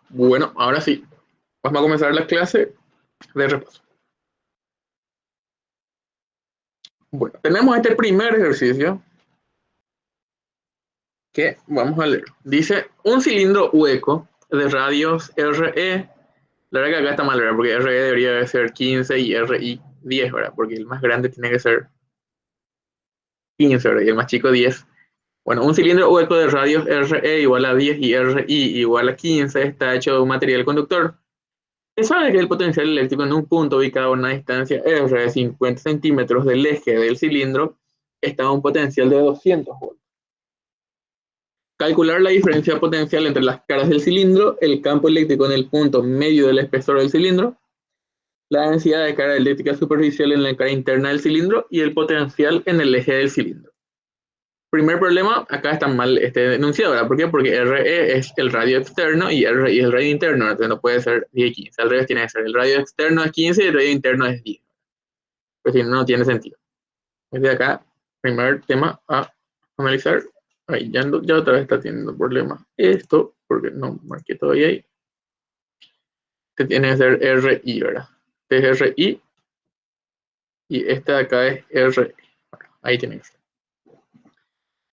Bueno, ahora sí, vamos a comenzar la clase de repaso. Bueno, tenemos este primer ejercicio que vamos a leer. Dice, un cilindro hueco de radios RE. La verdad que acá está mal, ¿verdad? Porque RE debería de ser 15 y RI 10, ¿verdad? Porque el más grande tiene que ser 15, ¿verdad? Y el más chico 10. Bueno, un cilindro hueco de radios RE igual a 10 y RI igual a 15 está hecho de un material conductor. Se sabe que el potencial eléctrico en un punto ubicado a una distancia R de 50 centímetros del eje del cilindro está a un potencial de 200 volts. Calcular la diferencia potencial entre las caras del cilindro, el campo eléctrico en el punto medio del espesor del cilindro, la densidad de carga eléctrica superficial en la cara interna del cilindro y el potencial en el eje del cilindro. Primer problema, acá está mal este enunciado, ¿verdad? ¿Por qué? Porque RE es el radio externo y RI es el radio interno, entonces no puede ser 10 y 15. Al revés tiene que ser el radio externo es 15 y el radio interno es 10. Pues si no, no tiene sentido. Desde acá, primer tema a analizar. Ahí, ya otra vez está teniendo problemas. Esto, porque no marqué todavía ahí. Que tiene que ser RI, ¿verdad? Este es RI y este de acá es RI. Ahí tiene que ser.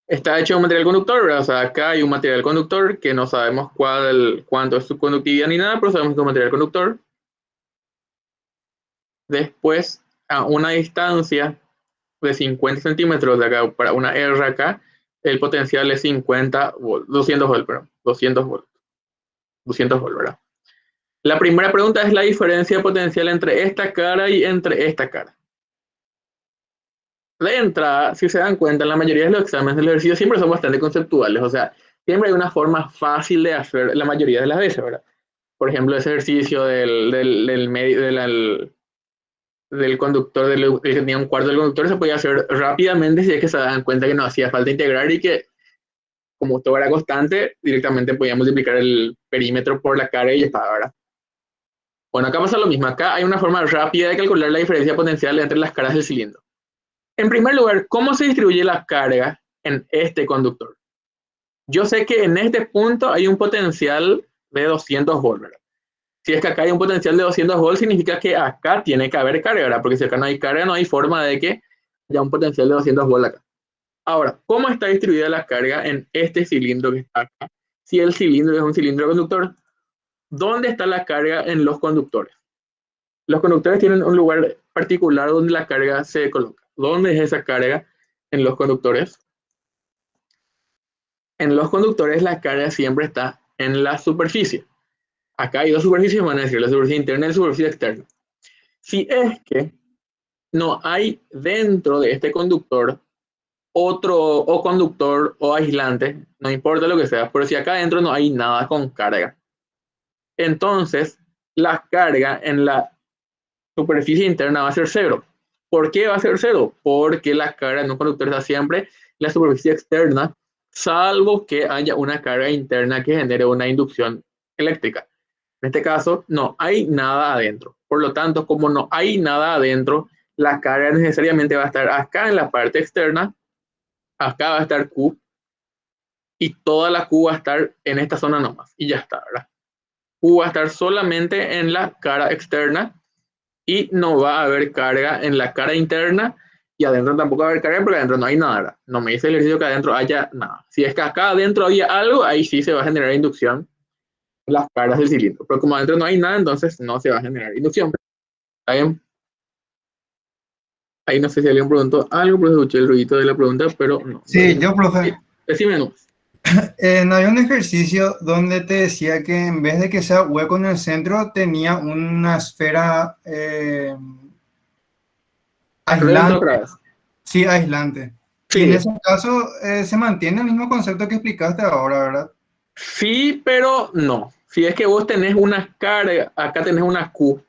Está hecho de un material conductor, ¿verdad? O sea, acá hay un material conductor que no sabemos cuánto es su conductividad ni nada, pero sabemos que es un material conductor. Después, a una distancia de 50 centímetros de acá para una R acá, el potencial es 50 volts, 200 volts, perdón, 200 volts, 200 volts, ¿verdad? La primera pregunta es la diferencia potencial entre esta cara y entre esta cara. De entrada, si se dan cuenta, en la mayoría de los exámenes del ejercicio siempre son bastante conceptuales, o sea, siempre hay una forma fácil de hacer la mayoría de las veces, ¿verdad? Por ejemplo, ese ejercicio del conductor, que tenía un cuarto del conductor, se podía hacer rápidamente si es que se dan cuenta que no hacía falta integrar y que, como todo era constante, directamente podía multiplicar el perímetro por la cara y ya estaba, ¿verdad? Bueno, acá pasa lo mismo. Acá hay una forma rápida de calcular la diferencia potencial entre las caras del cilindro. En primer lugar, ¿cómo se distribuye la carga en este conductor? Yo sé que en este punto hay un potencial de 200 volts, ¿verdad? Si es que acá hay un potencial de 200 volts, significa que acá tiene que haber carga, ¿verdad? Porque si acá no hay carga, no hay forma de que haya un potencial de 200 volts acá. Ahora, ¿cómo está distribuida la carga en este cilindro que está acá? Si el cilindro es un cilindro conductor, ¿dónde está la carga en los conductores? Los conductores tienen un lugar particular donde la carga se coloca. ¿Dónde es esa carga en los conductores? En los conductores la carga siempre está en la superficie. Acá hay dos superficies, van a decir la superficie interna y la superficie externa. Si es que no hay dentro de este conductor otro o conductor o aislante, no importa lo que sea, pero si acá adentro no hay nada con carga, entonces la carga en la superficie interna va a ser cero. ¿Por qué va a ser cero? Porque la carga en un conductor está siempre en la superficie externa, salvo que haya una carga interna que genere una inducción eléctrica. En este caso, no hay nada adentro. Por lo tanto, como no hay nada adentro, la carga necesariamente va a estar acá en la parte externa, acá va a estar Q, y toda la Q va a estar en esta zona nomás. Y ya está, ¿verdad? Q va a estar solamente en la cara externa y no va a haber carga en la cara interna y adentro tampoco va a haber carga porque adentro no hay nada, ¿verdad? No me dice el ejercicio que adentro haya nada. Si es que acá adentro había algo, ahí sí se va a generar inducción en las caras del cilindro. Pero como adentro no hay nada, entonces no se va a generar inducción. ¿Está bien? Ahí no sé si alguien preguntó algo, pero escuché el ruido de la pregunta, pero no. Sí, yo, profe, Decime nomás. no hay un ejercicio donde te decía que en vez de que sea hueco en el centro, tenía una esfera Pregunta aislante, otra vez. sí, aislante. Y en Sí, ese caso se mantiene el mismo concepto que explicaste ahora, ¿verdad? sí, pero no. Si es que vos tenés una carga, acá tenés una Q,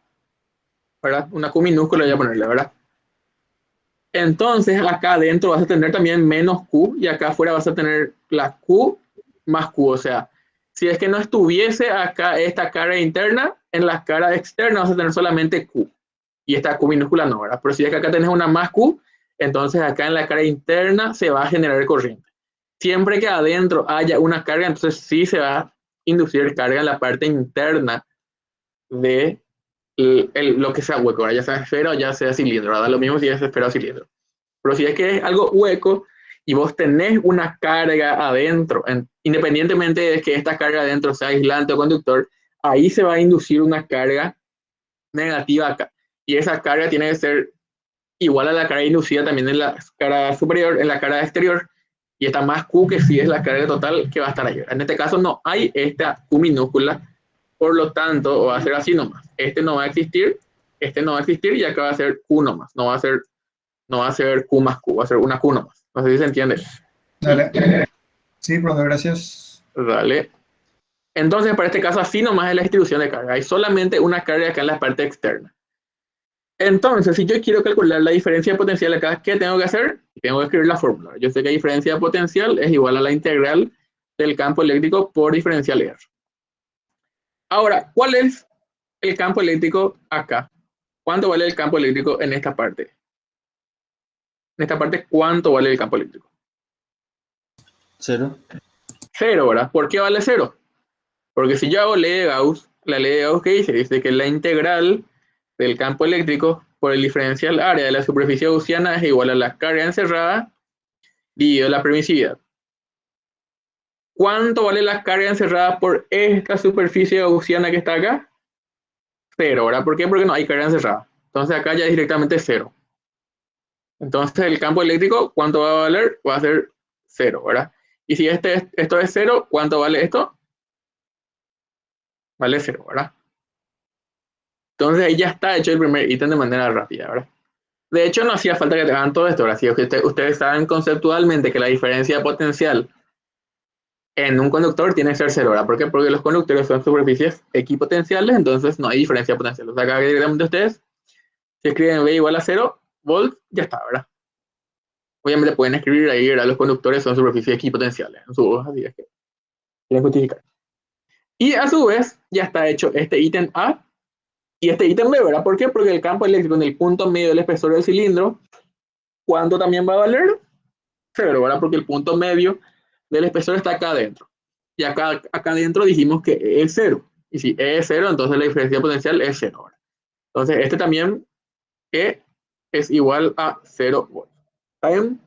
¿verdad? Una Q minúscula voy a ponerle, ¿verdad? Entonces acá adentro vas a tener también menos Q y acá afuera vas a tener la Q más Q. O sea, si es que no estuviese acá esta carga interna, en las caras externas vas a tener solamente Q. Y esta Q minúscula no, ¿verdad? Pero si es que acá tenés una más Q, entonces acá en la cara interna se va a generar corriente. Siempre que adentro haya una carga, entonces sí se va inducir carga en la parte interna de lo que sea hueco, ya sea esfera o ya sea cilindro, ¿verdad? Lo mismo si es esfera o cilindro. Pero si es que es algo hueco y vos tenés una carga adentro, independientemente de que esta carga adentro sea aislante o conductor, ahí se va a inducir una carga negativa acá. Y esa carga tiene que ser igual a la carga inducida también en la cara superior, en la cara exterior, y está más Q que si es la carga total que va a estar ahí. En este caso no hay esta Q minúscula, por lo tanto va a ser así nomás. Este no va a existir, este no va a existir y acá va a ser Q nomás. No va a ser Q más Q, va a ser una Q nomás. No sé si se entiende. Dale. Sí, profe, gracias. Dale. Entonces, para este caso, así nomás es la distribución de carga. Hay solamente una carga acá en la parte externa. Entonces, si yo quiero calcular la diferencia de potencial acá, ¿qué tengo que hacer? Tengo que escribir la fórmula. Yo sé que la diferencia de potencial es igual a la integral del campo eléctrico por diferencial R. Ahora, ¿cuál es el campo eléctrico acá? ¿Cuánto vale el campo eléctrico en esta parte? En esta parte, ¿cuánto vale el campo eléctrico? 0. 0, ¿verdad? ¿Por qué vale 0? Porque si yo hago ley de Gauss, la ley de Gauss que dice, dice que la integral del campo eléctrico por el diferencial área de la superficie gaussiana es igual a la carga encerrada dividido la permisividad. ¿Cuánto vale la carga encerrada por esta superficie gaussiana que está acá? 0, ¿verdad? ¿Por qué? Porque no hay carga encerrada. Entonces acá ya es directamente 0. Entonces el campo eléctrico, ¿cuánto va a valer? Va a ser 0, ¿verdad? Y si esto es 0, ¿cuánto vale esto? Vale 0, ¿verdad? Entonces ahí ya está hecho el primer ítem de manera rápida, ¿verdad? De hecho, no hacía falta que te hagan todo esto, ¿verdad? Si ustedes saben conceptualmente que la diferencia potencial en un conductor tiene que ser 0, ¿verdad? ¿Por qué? Porque los conductores son superficies equipotenciales, entonces no hay diferencia potencial. O sea, acá directamente ustedes, si escriben V igual a 0 volts, ya está, ¿verdad? Obviamente pueden escribir ahí, ¿verdad? Los conductores son superficies equipotenciales en su hoja, así es que quieren justificar. Y a su vez, ya está hecho este ítem A y este ítem B, ¿verdad? ¿Por qué? Porque el campo eléctrico en el punto medio del espesor del cilindro, ¿cuánto también va a valer? 0, ¿verdad? Porque el punto medio del espesor está acá adentro. Y acá adentro dijimos que E es 0. Y si E es 0, entonces la diferencia potencial es 0, ¿verdad? Entonces, este también E es igual a 0 volts. ¿Está bien?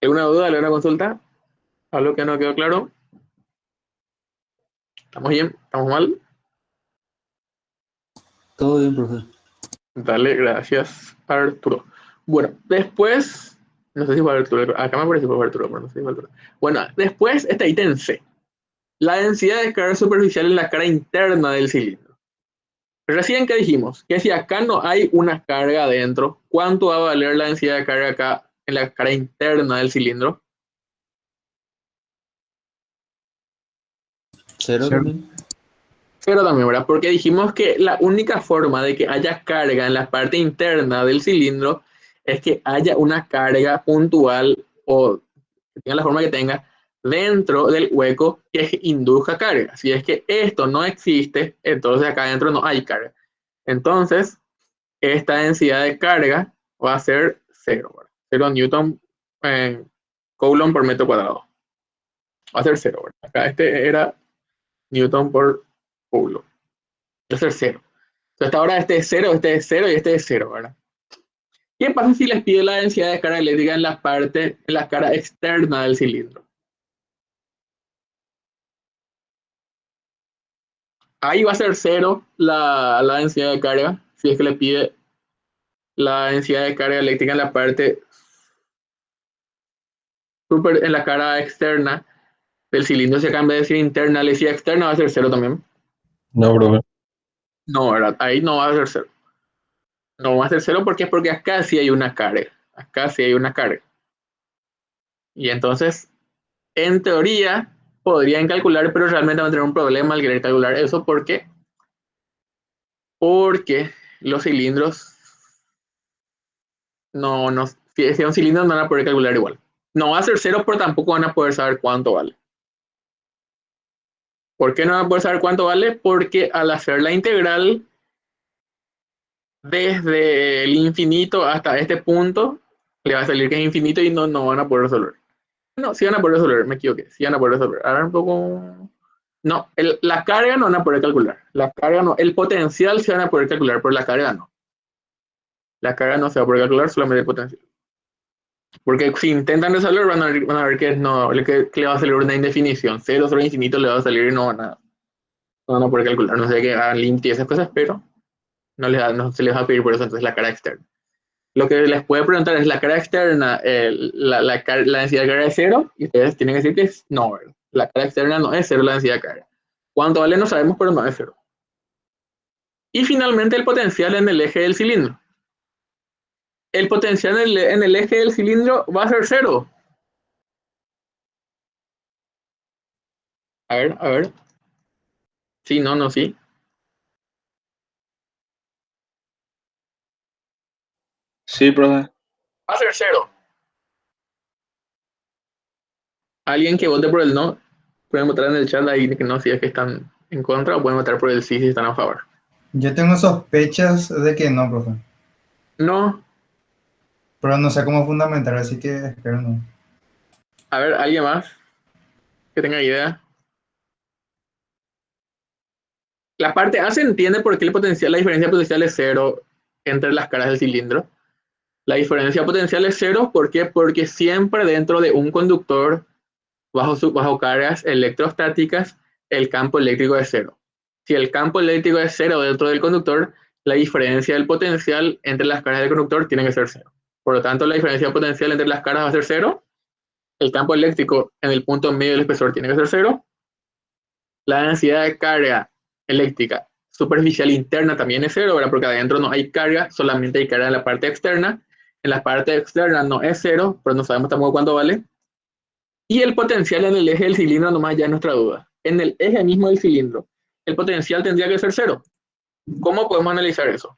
¿Alguna duda? ¿Alguna consulta? ¿Algo que no quedó claro? ¿Estamos bien? ¿Estamos mal? Todo bien, profe. Dale, gracias, Arturo. Bueno, después, no sé si fue Arturo, acá me parece que fue Arturo, pero no sé si fue Arturo. Bueno, después está ítem C. La densidad de carga superficial en la cara interna del cilindro. Recién que dijimos que si acá no hay una carga adentro, ¿cuánto va a valer la densidad de carga acá en la cara interna del cilindro? 0 también. 0 también, ¿verdad? Porque dijimos que la única forma de que haya carga en la parte interna del cilindro es que haya una carga puntual o que tenga la forma que tenga dentro del hueco que induzca carga. Si es que esto no existe, entonces acá adentro no hay carga. Entonces, esta densidad de carga va a ser 0, ¿verdad? 0 newton coulomb por metro cuadrado. Va a ser 0, ¿verdad? Acá este era newton por coulomb. Va a ser 0. Entonces ahora este es 0, este es 0 y este es 0, ¿verdad? ¿Qué pasa si les pido la densidad de carga eléctrica en la cara externa del cilindro? Ahí va a ser 0 la densidad de carga, si es que le pide la densidad de carga eléctrica en la parte en la cara externa del cilindro. Si acá en vez de decir interna le decía externa, va a ser 0 también. No, profe. No, ¿verdad? Ahí no va a ser 0. No va a ser 0 porque acá sí hay una carga. Acá sí hay una carga. Y entonces, en teoría, podrían calcular, pero realmente van a tener un problema al querer calcular eso porque los cilindros si es un cilindro no van a poder calcular igual. No va a ser 0, pero tampoco van a poder saber cuánto vale. ¿Por qué no van a poder saber cuánto vale? Porque al hacer la integral desde el infinito hasta este punto, le va a salir que es infinito y no van a poder resolver. No, sí van a poder resolver, me equivoqué. Sí van a poder resolver. Ahora un poco. No, la carga no van a poder calcular. La carga no. El potencial se van a poder calcular, pero la carga no. La carga no se va a poder calcular, solamente el potencial. Porque si intentan resolver, van a ver que, no, que le va a salir una indefinición. Cero sobre infinito le va a salir y no van a poder calcular. No sé qué hagan límite y esas cosas, pero no se les va a pedir por eso entonces la cara externa. Lo que les puede preguntar es la cara externa, la densidad de carga es cero, y ustedes tienen que decir que es no, ¿verdad? La cara externa no es cero la densidad de carga. ¿Cuánto vale? No sabemos, pero no es cero. Y finalmente el potencial en el eje del cilindro. El potencial en el eje del cilindro va a ser cero. A ver, a ver. Sí, no, no, sí. Sí, profe. Va a ser cero. Alguien que vote por el no, pueden votar en el chat ahí que no si es que están en contra, o pueden votar por el sí si están a favor. Yo tengo sospechas de que no, profe. No. Pero no sé cómo fundamentar, así que espero no. A ver, ¿alguien más que tenga idea? La parte A se entiende por qué la diferencia potencial es cero entre las caras del cilindro. La diferencia potencial es cero, ¿por qué? Porque siempre dentro de un conductor bajo cargas electrostáticas, el campo eléctrico es cero. Si el campo eléctrico es cero dentro del conductor, la diferencia del potencial entre las caras del conductor tiene que ser cero. Por lo tanto, la diferencia potencial entre las caras va a ser cero. El campo eléctrico en el punto medio del espesor tiene que ser cero. La densidad de carga eléctrica superficial interna también es cero, ¿verdad? Porque adentro no hay carga, solamente hay carga en la parte externa. En la parte externa no es cero, pero no sabemos tampoco cuánto vale. Y el potencial en el eje del cilindro nomás ya es nuestra duda. En el eje mismo del cilindro, el potencial tendría que ser cero. ¿Cómo podemos analizar eso?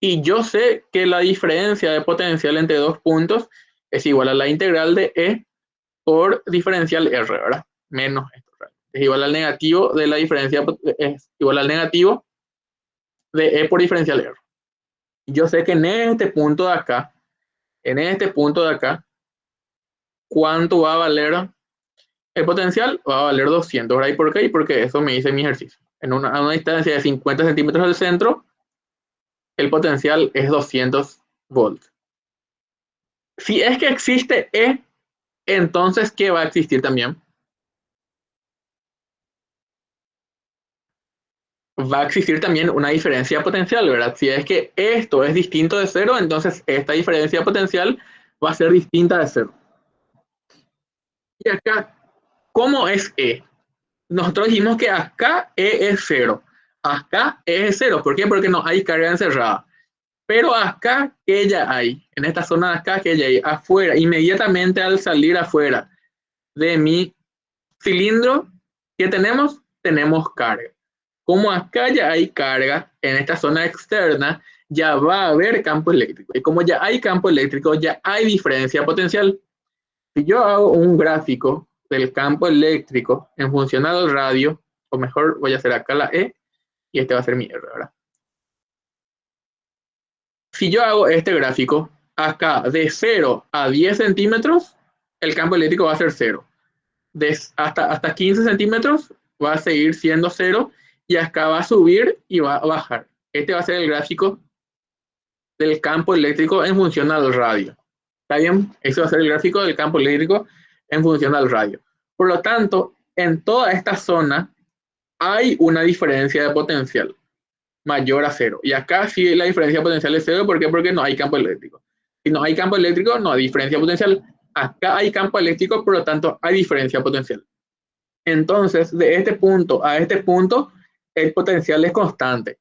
Y yo sé que la diferencia de potencial entre dos puntos es igual a la integral de E por diferencial R, ¿verdad? Menos esto. Es igual al negativo de la diferencia, es igual al negativo de E por diferencial R. Yo sé que en este punto de acá, ¿cuánto va a valer el potencial? Va a valer 200, ¿verdad? ¿Y por qué? Porque eso me dice mi ejercicio. A una distancia de 50 centímetros del centro, el potencial es 200 volts. Si es que existe E, entonces, ¿qué va a existir también? Va a existir también una diferencia potencial, ¿verdad? Si es que esto es distinto de cero, entonces esta diferencia potencial va a ser distinta de cero. Y acá, ¿cómo es E? Nosotros dijimos que acá E es cero. Acá E es cero. ¿Por qué? Porque no hay carga encerrada. Pero acá, ¿qué ya hay? En esta zona de acá, ¿qué ya hay? Afuera, inmediatamente al salir afuera de mi cilindro, ¿qué tenemos? Tenemos carga. Como acá ya hay carga en esta zona externa, ya va a haber campo eléctrico. Y como ya hay campo eléctrico, ya hay diferencia potencial. Si yo hago un gráfico del campo eléctrico en función al radio, o mejor voy a hacer acá la E, y este va a ser mi R, ¿verdad? Si yo hago este gráfico, acá de 0 a 10 centímetros, el campo eléctrico va a ser 0. Hasta 15 centímetros va a seguir siendo 0 y acá va a subir y va a bajar. Este va a ser el gráfico del campo eléctrico en función al radio. ¿Está bien? Ese va a ser el gráfico del campo eléctrico en función al radio. Por lo tanto, en toda esta zona hay una diferencia de potencial mayor a 0. Y acá sí la diferencia de potencial es 0. ¿Por qué? Porque no hay campo eléctrico. Si no hay campo eléctrico, no hay diferencia potencial. Acá hay campo eléctrico, por lo tanto, hay diferencia potencial. Entonces, de este punto a este punto, el potencial es constante.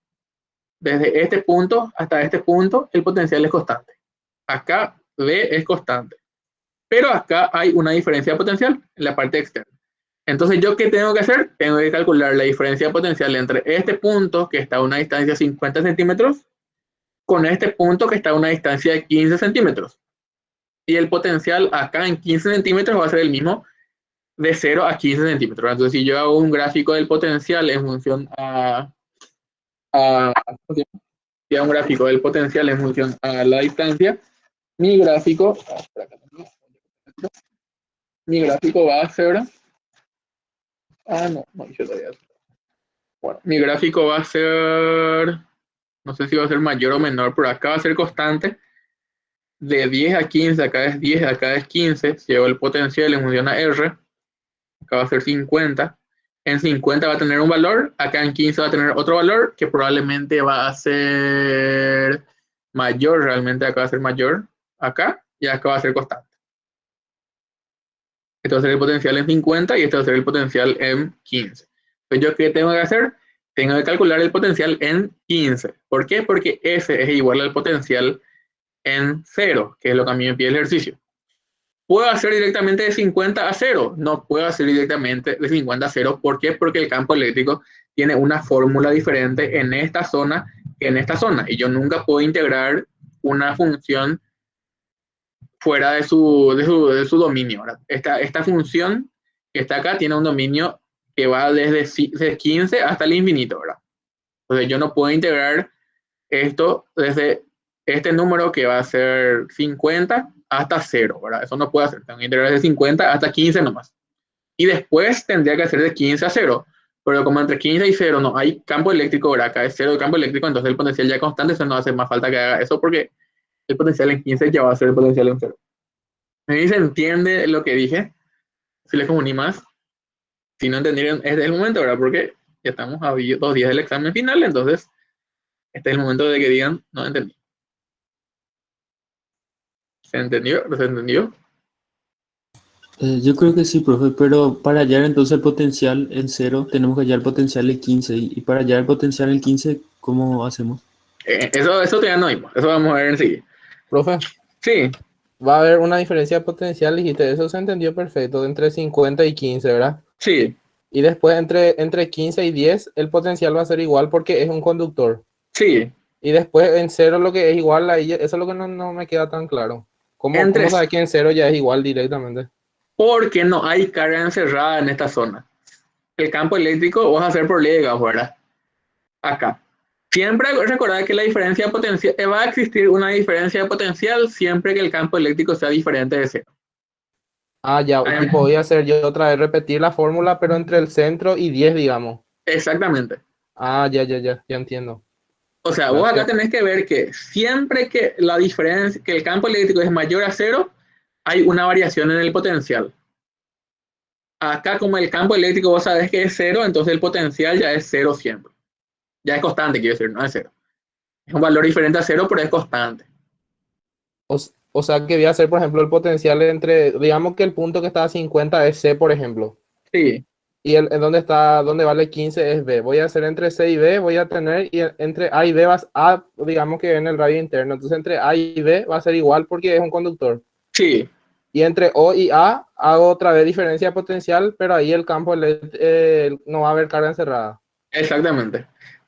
Desde este punto hasta este punto, el potencial es constante. Acá V es constante. Pero acá hay una diferencia potencial en la parte externa. Entonces, ¿yo qué tengo que hacer? Tengo que calcular la diferencia potencial entre este punto, que está a una distancia de 50 centímetros, con este punto, que está a una distancia de 15 centímetros. Y el potencial acá en 15 centímetros va a ser el mismo de 0 a 15 centímetros. Entonces, si yo hago un gráfico del potencial en función si hago un gráfico del potencial en función a la distancia, mi gráfico Mi gráfico va a ser... no hice todavía. Bueno, mi gráfico va a ser... No sé si va a ser mayor o menor, pero acá va a ser constante. De 10 a 15, acá es 10, acá es 15. Si llevo el potencial en función a R, acá va a ser 50. En 50 va a tener un valor, acá en 15 va a tener otro valor que probablemente va a ser mayor, realmente acá va a ser mayor, acá, y acá va a ser constante. Esto va a ser el potencial en 50 y esto va a ser el potencial en 15. Entonces, ¿yo qué tengo que hacer? Tengo que calcular el potencial en 15. ¿Por qué? Porque S es igual al potencial en 0, que es lo que a mí me pide el ejercicio. ¿Puedo hacer directamente de 50 a 0? No puedo hacer directamente de 50 a 0. ¿Por qué? Porque el campo eléctrico tiene una fórmula diferente en esta zona que en esta zona. Y yo nunca puedo integrar una función fuera de su dominio. Esta función que está acá tiene un dominio que va desde 15 hasta el infinito, ¿verdad? Entonces yo no puedo integrar esto desde este número que va a ser 50 hasta 0, ¿verdad? Eso no puedo hacer. Tengo que integrar desde 50 hasta 15 nomás. Y después tendría que hacer de 15 a 0. Pero como entre 15 y 0 no hay campo eléctrico, ¿verdad? Acá es 0 de campo eléctrico, entonces el potencial ya es constante, eso no hace más falta que haga eso porque el potencial en 15 ya va a ser el potencial en 0. ¿Me se entiende lo que dije? Si les comuní más. Si no entendieron, este es el momento, ¿verdad? Porque ya estamos a 2 días del examen final, entonces este es el momento de que digan, no entendí. ¿Se entendió? ¿Se entendió? Yo creo que sí, profe, pero para hallar entonces el potencial en 0, tenemos que hallar el potencial en 15. Y para hallar el potencial en 15, ¿cómo hacemos? Eso todavía no vimos. Eso vamos a ver enseguida. Profe, Sí, va a haber una diferencia de potencial, dijiste, eso se entendió perfecto, entre 50 y 15, ¿verdad? sí, Y después entre 15 y 10, el potencial va a ser igual porque es un conductor. sí. Y después en 0 lo que es igual ahí, eso es lo que no me queda tan claro. ¿Cómo Entre, sabes que en 0 ya es igual directamente? porque no hay carga encerrada en esta zona. El campo eléctrico vas a hacer por ley de Gauss, ¿verdad? Acá. Siempre recordad que la diferencia de potencial, va a existir una diferencia de potencial siempre que el campo eléctrico sea diferente de 0. Ah, ya, tipo voy a hacer yo otra vez repetir la fórmula, pero entre el centro y 10, digamos. Exactamente. Ah, ya entiendo. O sea, vos acá Gracias. tenés que ver que siempre que la diferencia, que el campo eléctrico es mayor a 0, hay una variación en el potencial. Acá como el campo eléctrico vos sabés que es 0, entonces el potencial ya es 0 siempre. Ya es constante, quiero decir, no es 0. Es un valor diferente a 0, pero es constante. O sea que voy a hacer, por ejemplo, el potencial entre, digamos que el punto que está a 50 es C, por ejemplo. Sí, Y donde vale 15 es B. Voy a hacer entre C y B, voy a tener, y entre A y B A, digamos que en el radio interno. Entonces entre A y B va a ser igual porque es un conductor. sí, Y entre O y A hago otra vez diferencia potencial, pero ahí el campo no va a haber carga encerrada. exactamente.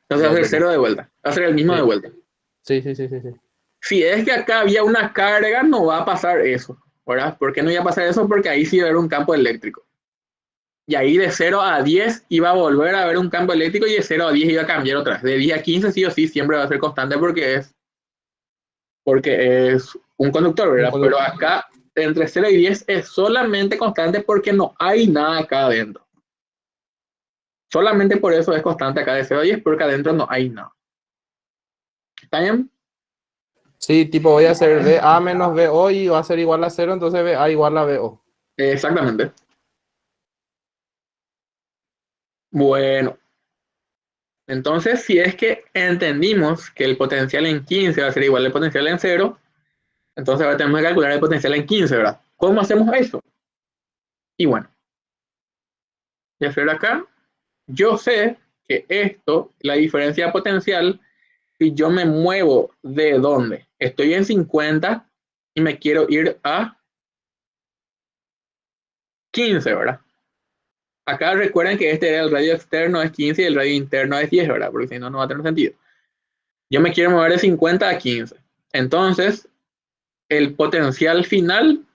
Entonces va a ser Ya. 0 de vuelta. Va a ser el mismo de Sí. vuelta. Sí. Si es que acá había una carga, no va a pasar eso, ¿verdad? ¿Por qué no iba a pasar eso? Porque ahí sí iba a haber un campo eléctrico. Y ahí de 0 a 10 iba a volver a haber un campo eléctrico y de 0 a 10 iba a cambiar otra vez. De 10 a 15 sí o sí siempre va a ser constante porque es un conductor, Un ¿verdad? Pero conductor. acá entre 0 y 10 es solamente constante porque no hay nada acá adentro. Solamente por eso es constante acá de 0 a 10 porque adentro no hay nada. ¿Está bien? Sí, tipo voy a hacer BA menos BO y va a ser igual a 0, entonces BA igual a BO. Exactamente. Bueno, entonces si es que entendimos que el potencial en 15 va a ser igual al potencial en 0, entonces ahora tenemos que calcular el potencial en 15, ¿verdad? ¿Cómo hacemos eso? Y bueno, voy a hacer acá. Yo sé que esto, la diferencia potencial, si yo me muevo de dónde, estoy en 50 y me quiero ir a 15, ¿verdad? Acá recuerden que este era el radio externo es 15 y el radio interno es 10, ¿verdad? Porque si no, no va a tener sentido. Yo me quiero mover de 50 a 15. Entonces, el potencial final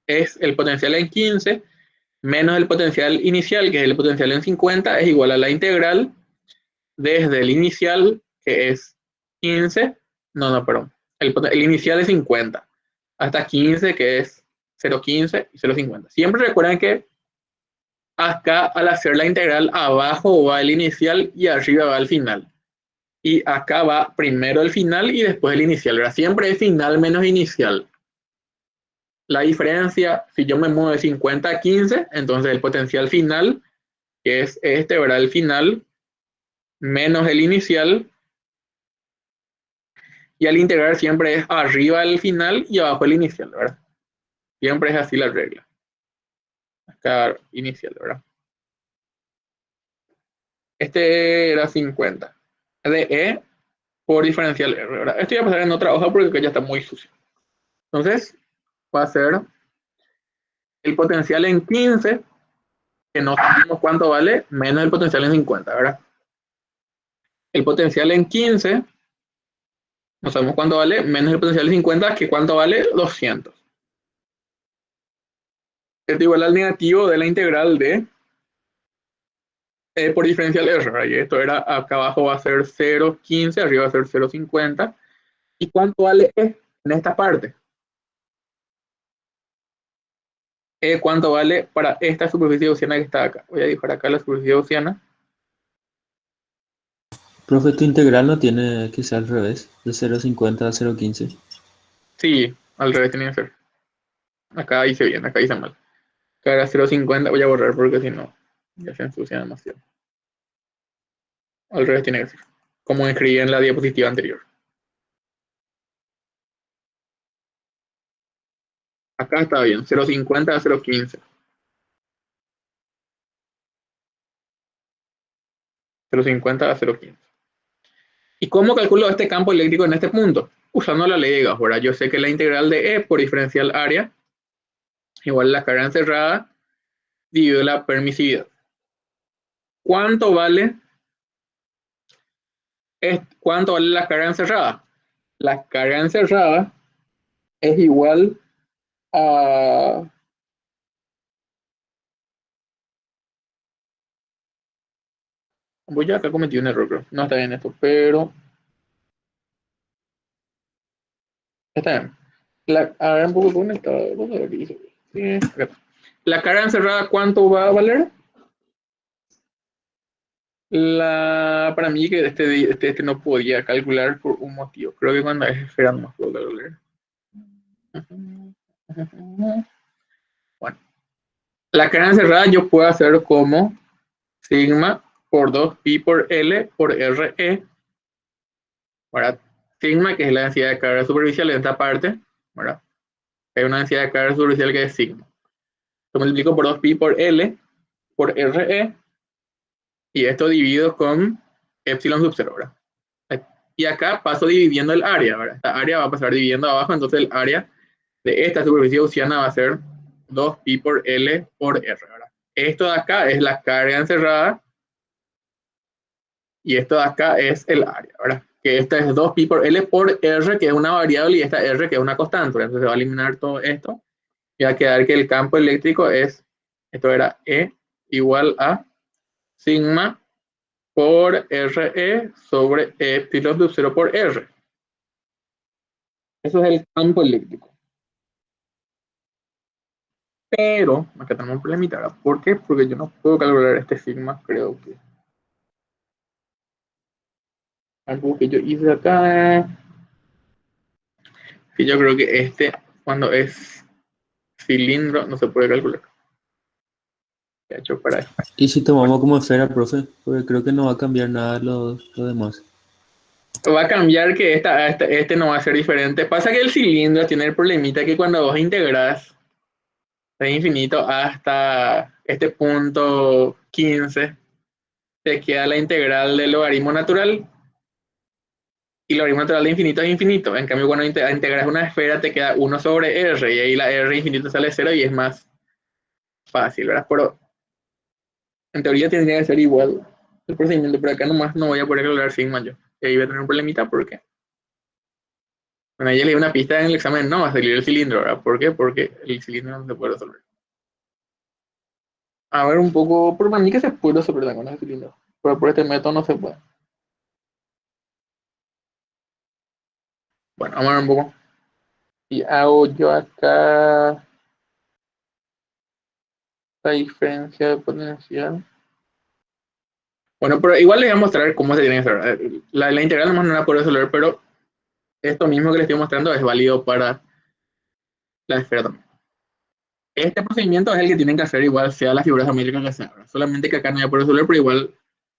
es el potencial en 15 menos el potencial inicial, que es el potencial en 50, es igual a la integral desde el inicial, que es 15, perdón, el inicial es 50, hasta 15, que es 0,15 y 0,50. Siempre recuerden que acá al hacer la integral abajo va el inicial y arriba va el final. Y acá va primero el final y después el inicial, ¿verdad? Siempre es final menos inicial. La diferencia, si yo me muevo de 50 a 15, entonces el potencial final, que es este, ¿verdad? El final menos el inicial. Y al integrar siempre es arriba el final y abajo el inicial, ¿verdad? Siempre es así la regla. Acá inicial, ¿verdad? Este era 50. De E por diferencial R, ¿verdad? Esto voy a pasar en otra hoja porque ya está muy sucio. Entonces, va a ser el potencial en 15, que no sabemos cuánto vale, menos el potencial en 50, ¿verdad? El potencial en 15, no sabemos cuánto vale, menos el potencial en 50, que cuánto vale 200. Esto igual al negativo de la integral de por diferencial R, ¿verdad? Y esto era, acá abajo va a ser 0,15, arriba va a ser 0,50. ¿Y cuánto vale E en esta parte? ¿Cuánto vale para esta superficie gaussiana que está acá? Voy a dibujar acá la superficie gaussiana. Profe, tu integral no tiene que ser al revés, de 0,50 a 0,15. Sí, al revés tiene que ser. Acá hice bien, acá hice mal. Acá era 0,50, voy a borrar porque si no, ya se ensucia demasiado. Al revés tiene que ser, como escribí en la diapositiva anterior. Acá está bien, 0,50 a 0,15. 0,50 a 0,15. ¿Y cómo calculo este campo eléctrico en este punto? Usando la ley de Gauss, ¿verdad? Yo sé que la integral de E por diferencial área igual a la carga encerrada dividido la permisividad. ¿Cuánto vale la carga encerrada? La carga encerrada es igual a... Voy a acá cometí un error, creo. No está bien esto, pero... Está bien. A ver un poco dónde está. Sí, la carga encerrada, ¿cuánto va a valer? Para mí que este no podía calcular por un motivo. Creo que cuando es esfera no más puedo calcular. Bueno, la carga encerrada yo puedo hacer como sigma por 2pi por L por RE. ¿Verdad? Sigma, que es la densidad de carga superficial en esta parte, ¿verdad? Hay una densidad de carga superficial que es sigma. Lo multiplico por 2pi por L por RE y esto dividido con epsilon sub 0, ¿verdad? Y acá paso dividiendo el área, ¿verdad? Esta área va a pasar dividiendo abajo, entonces el área de esta superficie gaussiana va a ser 2pi por L por R, ¿verdad? Esto de acá es la carga encerrada y esto de acá es el área, ¿verdad? Que esta es 2pi por L por R, que es una variable, y esta R, que es una constante, ¿verdad? Entonces se va a eliminar todo esto y va a quedar que el campo eléctrico es, esto era E igual a sigma por RE sobre epsilon sub 0 por R. Eso es el campo eléctrico. Pero, acá tenemos un problemita, ¿verdad? ¿Por qué? Porque yo no puedo calcular este sigma, creo que. Algo que yo hice acá. Que yo creo que este, cuando es cilindro, no se puede calcular. De hecho, para esto. Y si tomamos como esfera, profe, porque creo que no va a cambiar nada lo demás. Va a cambiar que este no va a ser diferente. Pasa que el cilindro tiene el problemita que cuando vos integras de infinito hasta este punto 15, te queda la integral del logaritmo natural. Y el logaritmo natural de infinito es infinito. En cambio, cuando integras una esfera, te queda 1 sobre R. Y ahí la R infinito sale 0 y es más fácil, ¿verdad? Pero en teoría tendría que ser igual el procedimiento. Pero acá nomás no voy a poder calcular sigma yo. Y ahí voy a tener un problemita porque... Bueno, ya le di una pista en el examen. No va a salir el cilindro, ¿verdad? ¿Por qué? Porque el cilindro no se puede resolver. A ver, un poco... Por mí que se puede resolver con el cilindro. Pero por este método no se puede. Bueno, vamos a ver un poco. Y hago yo acá La diferencia de potencial. Bueno, pero igual les voy a mostrar cómo se tiene que hacer. La integral nomás no la puedo resolver, pero esto mismo que les estoy mostrando es válido para la esfera también. Este procedimiento es el que tienen que hacer igual sea la figura geométrica que sea. Solamente que acá no voy a poder resolver, pero igual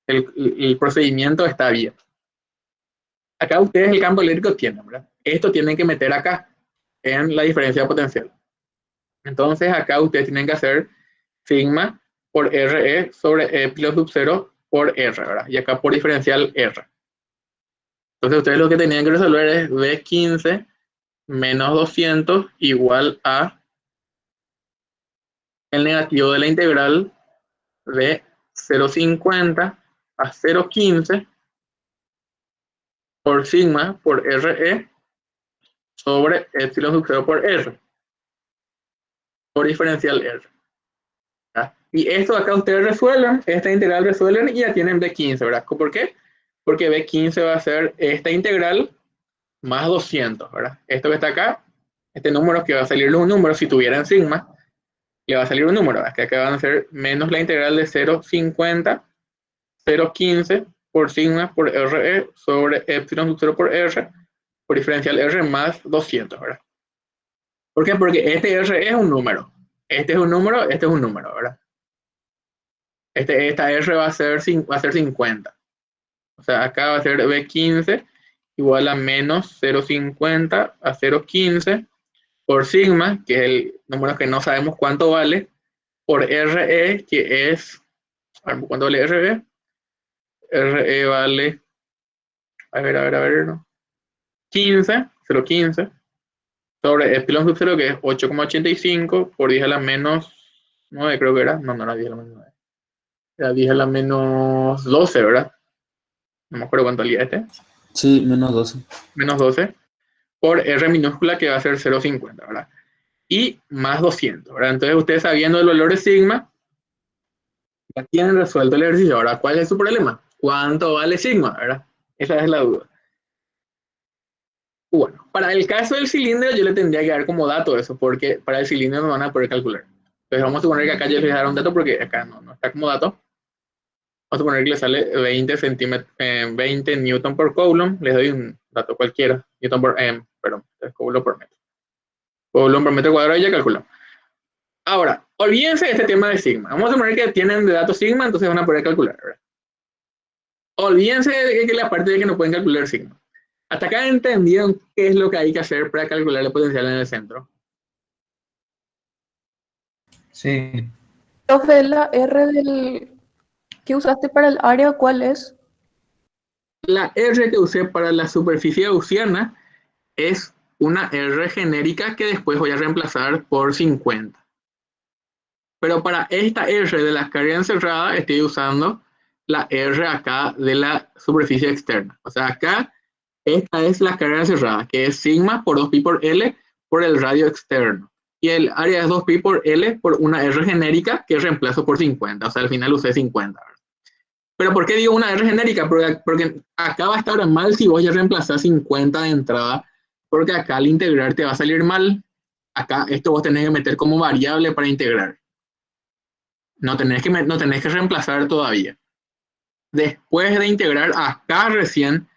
el procedimiento está bien. Acá ustedes el campo eléctrico tienen, ¿verdad? Esto tienen que meter acá en la diferencia de potencial. Entonces acá ustedes tienen que hacer sigma por RE sobre epsilon sub 0 por R, ¿verdad? Y acá por diferencial R. Entonces ustedes lo que tenían que resolver es B15 menos 200 igual a el negativo de la integral de 0,50 a 0,15 por sigma por RE sobre epsilon sub 0 por R, por diferencial R. ¿Verdad? Y esto acá ustedes resuelven, esta integral resuelven y ya tienen B15, ¿verdad? ¿Por qué? Porque B15 va a ser esta integral más 200, ¿verdad? Esto que está acá, este número que va a salir un número, si tuvieran sigma, le va a salir un número, ¿verdad? Que acá van a ser menos la integral de 0,50, 0,15 por sigma por RE sobre epsilon sub 0 por R, por diferencial R más 200, ¿verdad? ¿Por qué? Porque este R es un número. Este es un número, este es un número, ¿verdad? Esta R va a ser 50. O sea, acá va a ser B15 igual a menos 0,50 a 0,15 por sigma, que es el número que no sabemos cuánto vale, por RE, que es, ¿cuánto vale RE? RE vale, a ver, ¿no? 0,15 sobre epsilon sub 0, que es 8,85 por 10 a la menos 9, creo que era. No era 10 a la menos 9. Era 10 a la menos 12, ¿verdad? No me acuerdo cuánto valía este. Sí, menos 12. Menos 12 por R minúscula, que va a ser 0,50, ¿verdad? Y más 200, ¿verdad? Entonces ustedes, sabiendo el valor de sigma, ya tienen resuelto el ejercicio. Ahora, ¿cuál es su problema? ¿Cuánto vale sigma, verdad? Esa es la duda. Bueno, para el caso del cilindro yo le tendría que dar como dato eso, porque para el cilindro no van a poder calcular. Entonces vamos a suponer que acá yo les voy a dar un dato porque acá no está como dato. Vamos a suponer que le sale 20 newton por coulomb. Les doy un dato cualquiera. Newton por, coulomb por metro. Coulomb por metro cuadrado y ya calculamos. Ahora, olvídense de este tema de sigma. Vamos a suponer que tienen de datos sigma, entonces van a poder calcular, ¿verdad? Olvídense de la parte de que no pueden calcular sigma. Hasta acá entendieron qué es lo que hay que hacer para calcular el potencial en el centro. Sí. Profe, la R que usaste para el área, ¿cuál es? La R que usé para la superficie gaussiana es una R genérica que después voy a reemplazar por 50. Pero para esta R de la carga encerrada estoy usando la R acá de la superficie externa. O sea, acá esta es la carga encerrada, que es sigma por 2pi por L por el radio externo. Y el área es 2pi por L por una R genérica que reemplazo por 50. O sea, al final usé 50. Pero ¿por qué digo una R genérica? Porque acá va a estar mal si vos ya reemplazás 50 de entrada, porque acá al integrar te va a salir mal. Acá esto vos tenés que meter como variable para integrar. No tenés que reemplazar todavía. Después de integrar, acá recién,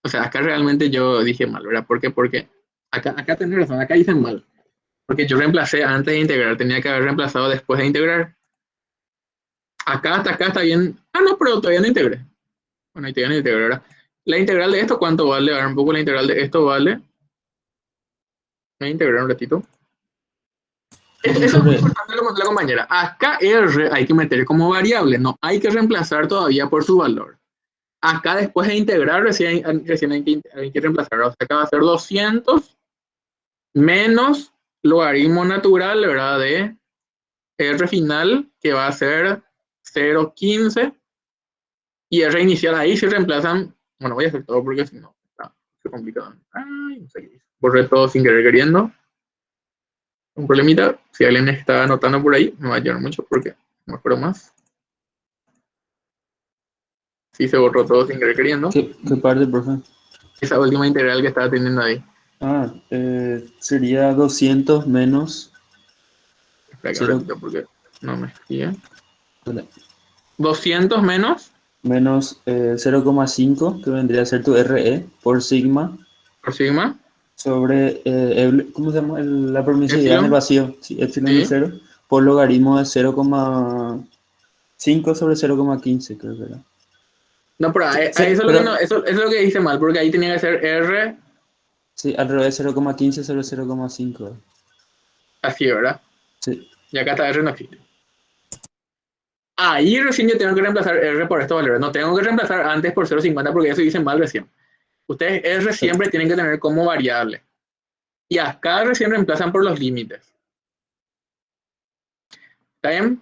o sea, acá realmente yo dije mal, ¿verdad? ¿Por qué? Porque acá tenés razón, acá hice mal. Porque yo reemplacé antes de integrar, tenía que haber reemplazado después de integrar. Acá hasta acá está bien. Ah, no, pero todavía no integré. Bueno, ahí todavía no integré, ¿verdad? La integral de esto, ¿cuánto vale? A ver, un poco la integral de esto vale. Voy a integrar un ratito. Eso es muy importante lo que la compañera. Acá R hay que meter como variable, no hay que reemplazar todavía por su valor. Acá después de integrar recién hay que reemplazar. O sea, acá va a ser 200 menos logaritmo natural, ¿verdad? De R final, que va a ser 0,15. Y R inicial ahí se reemplazan. Bueno, voy a hacer todo porque si no, se complica. Ay, no sé qué hice. Borré todo sin querer queriendo. Un problemita. Si alguien está anotando por ahí, me va a ayudar mucho porque no me acuerdo más. Sí, se borró todo sin querer queriendo. ¿Qué parte, profe? Esa última integral que estaba teniendo ahí. Sería 200 menos Espera que Cero. repito porque No me escribe. Hola. 200 menos Menos 0,5, que vendría a ser tu RE por sigma, por sigma. sobre, ¿cómo se llama? La permisividad en el Epsilon. vacío, sí, epsilon de Sí. 0, por logaritmo de 0,5 sobre 0,15, creo que era. No, pero Sí, eso es lo que pero, no, eso es lo que dice mal, porque ahí tenía que ser R sí, al revés, 0,15 sobre 0,5. así, ¿verdad? Sí, Y acá está R no existe. Ahí recién yo tengo que reemplazar R por estos valores. No tengo que reemplazar antes por 0,50 porque eso dicen mal recién. Ustedes R siempre tienen que tener como variable. Y acá recién reemplazan por los límites. ¿Está bien?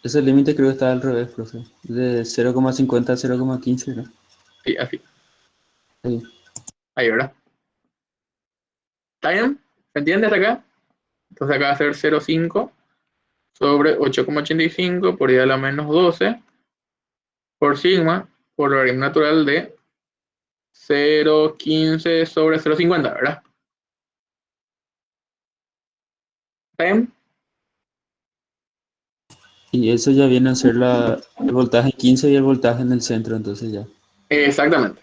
ese límite creo que está al revés, profe. De 0,50 a 0,15, ¿no? Sí, así. Sí. Ahí, ¿verdad? ¿Está bien? ¿Se entiende hasta acá? Entonces acá va a ser 0,5 sobre 8,85 por I a la menos 12 por sigma por logaritmo natural de 0,15 sobre 0,50, ¿verdad? ¿Está bien? Y eso ya viene a ser el voltaje en 15 y el voltaje en el centro, entonces ya. Exactamente.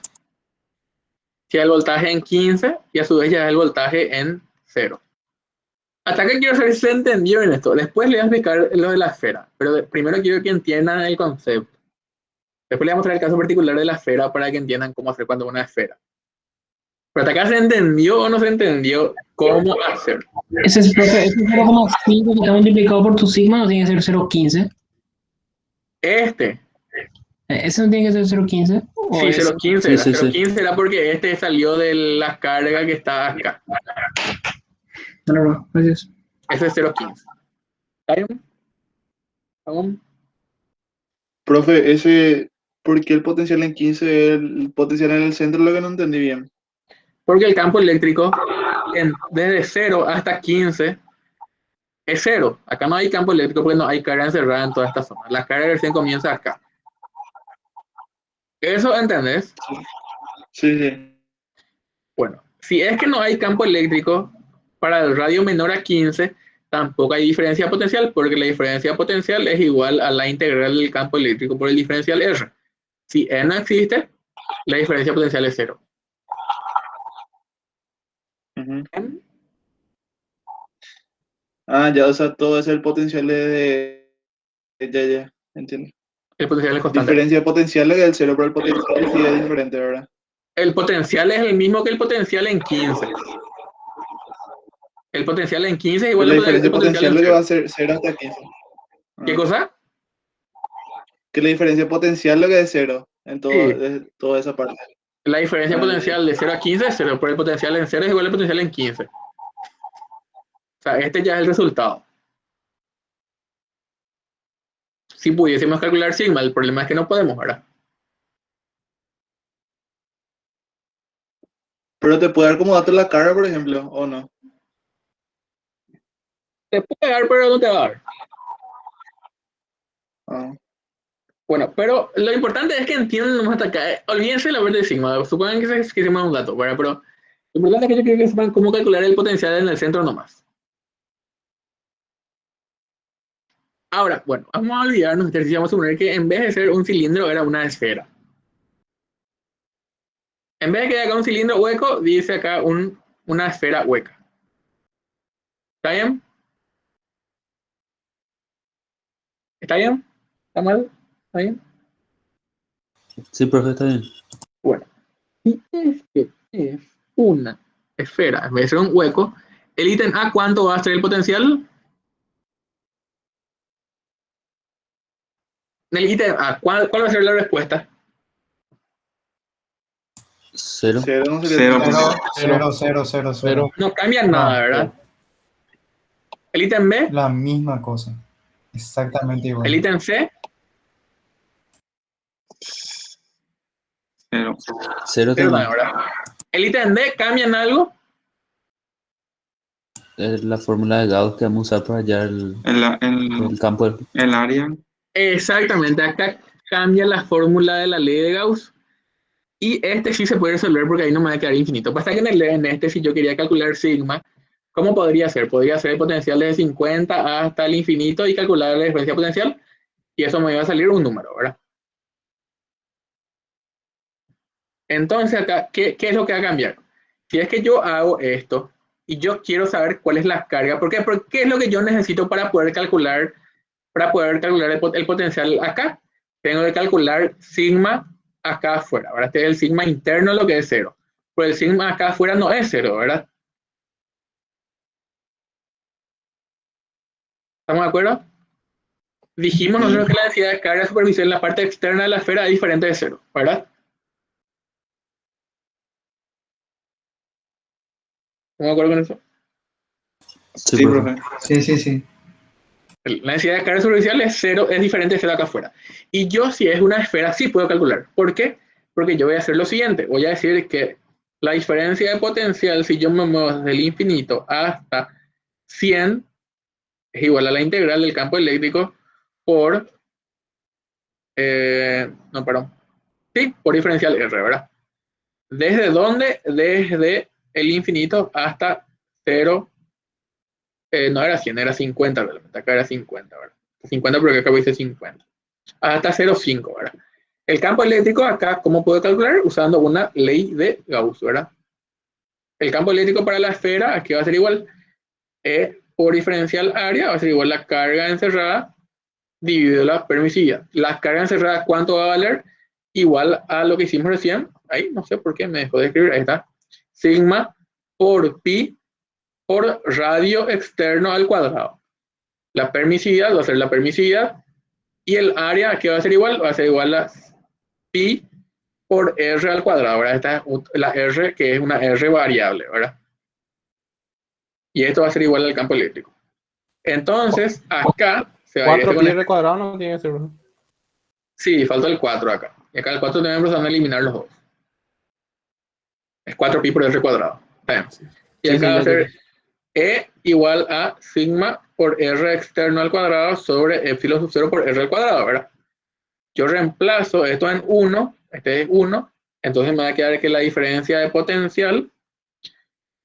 Si el voltaje en 15 y a su vez ya es el voltaje en 0. Hasta que quiero saber si se entendió en esto. Después le voy a explicar lo de la esfera, pero primero quiero que entiendan el concepto. Después le voy a mostrar el caso particular de la esfera para que entiendan cómo hacer cuando una esfera. Pero hasta acá se entendió o no se entendió cómo hacer. Ese es, profe, ese 0,5 que está multiplicado por tu sigma no tiene que ser 0,15. Este, Ese no tiene que ser 0,15. O sí, es. 0,15 Sí, era. sí, sí. 0,15 era porque este salió de la carga que está acá. No, gracias. Ese es 0,15. ¿Está bien? ¿Aún? Profe, ¿por qué el potencial en 15 es el potencial en el centro? Lo que no entendí bien. Porque el campo eléctrico desde 0 hasta 15 es 0. Acá no hay campo eléctrico porque no hay carga encerrada en toda esta zona. La carga recién comienza acá. ¿Eso entendés? Sí, sí. Bueno, si es que no hay campo eléctrico para el radio menor a 15, tampoco hay diferencia potencial, porque la diferencia potencial es igual a la integral del campo eléctrico por el diferencial R. Si E no existe, la diferencia potencial es 0. Ujú. Ya, o sea, todo es el potencial ya, entiendo. El potencial es constante. Diferencia de potencial del cero, pero el potencial sí es diferente, ¿verdad? El potencial es el mismo que el potencial en 15. El potencial en 15 es Pues igual la al diferencia de potencial potencial en lo que va 0. a ser 0 hasta 15. ¿Qué Ah. cosa? Que la diferencia potencial lo que es 0 en Sí. toda esa parte. La diferencia Ya. potencial de 0 a 15 es 0, pero el potencial en 0 es igual al potencial en 15. O sea, este ya es el resultado. Si pudiésemos calcular sigma, el problema es que no podemos, ¿verdad? Pero te puede dar como dato la carga, por ejemplo, o no. Te puede dar, pero no te va a dar. Ah. Bueno, pero lo importante es que entiendan hasta acá. Olvídense de la parte de sigma. Supongan que sigma es un dato, ¿verdad? Pero lo importante es que yo quiero que sepan cómo calcular el potencial en el centro nomás. Ahora, bueno, vamos a olvidarnos del ejercicio. Vamos a suponer que en vez de ser un cilindro era una esfera. En vez de que haya acá un cilindro hueco, dice acá una esfera hueca. ¿Está bien? ¿Está bien? ¿Está mal? ¿Está bien? Sí, profe, está bien. Bueno, si este es una esfera, en vez de ser un hueco, el ítem A, ¿cuánto va a ser el potencial? El ítem A, ¿cuál va a ser la respuesta? 0. 0 no sería Cero, tan- cero, cero, cero. No cambia No, nada, ¿verdad? El ítem B, la misma cosa. Exactamente el igual. ítem C, 0. 0 pero también. no, ¿verdad? El ítem D, ¿cambian algo? Es la fórmula de Gauss que vamos a usar para hallar el campo. El área. Exactamente, acá cambia la fórmula de la ley de Gauss. Y este sí se puede resolver porque ahí no me va a quedar infinito. Pasa que en este, si yo quería calcular sigma, ¿Cómo podría ser? Podría ser el potencial desde 50 hasta el infinito y calcular la diferencia potencial, y eso me iba a salir un número, ¿verdad? Entonces acá, ¿qué es lo que va a cambiar? Si es que yo hago esto y yo quiero saber cuál es la carga, ¿por qué? Porque ¿qué es lo que yo necesito para poder calcular el potencial acá? Tengo que calcular sigma acá afuera, ¿verdad? Este es el sigma interno, lo que es 0. Pero el sigma acá afuera no es 0, ¿verdad? ¿Estamos de acuerdo? Dijimos nosotros que la densidad de carga superficial en la parte externa de la esfera es diferente de 0, ¿verdad? ¿Estamos de acuerdo con eso? Sí, Sí, profe. profe. Sí. La densidad de carga superficial es 0, es diferente de 0 acá afuera. Y yo, si es una esfera, sí puedo calcular. ¿Por qué? Porque yo voy a hacer lo siguiente. Voy a decir que la diferencia de potencial, si yo me muevo desde el infinito hasta 100, es igual a la integral del campo eléctrico por... por diferencial R, ¿verdad? ¿Desde dónde? Desde el infinito hasta 0. No era 100, era 50, realmente. Acá era 50, ¿verdad? 50 porque acá dice 50. Hasta 0,5, ¿verdad? El campo eléctrico acá, ¿cómo puedo calcular? Usando una ley de Gauss, ¿verdad? El campo eléctrico para la esfera, aquí va a ser igual. Por diferencial área, va a ser igual la carga encerrada dividido la permisividad. La carga encerrada, ¿cuánto va a valer? Igual a lo que hicimos recién. Ahí, no sé por qué me dejó de escribir. Ahí está. Sigma por pi por radio externo al cuadrado. La permisividad va a ser la permisividad. Y el área, ¿qué va a ser igual? Va a ser igual a pi por r al cuadrado, ¿verdad? Esta es la r, que es una r variable, ¿verdad? Y esto va a ser igual al campo eléctrico. Entonces, acá se va a ir 4 pi r cuadrado no tiene que ser. Sí, falta el 4 acá. Y acá el 4 tenemos que eliminar los dos. Es 4 pi por r cuadrado. Está bien. Y Sí, acá sí, va a ya ser sé. E igual a sigma por r externo al cuadrado sobre epsilon sub 0 por r al cuadrado, ¿verdad? Yo reemplazo esto en 1, este es 1, entonces me va a quedar que la diferencia de potencial,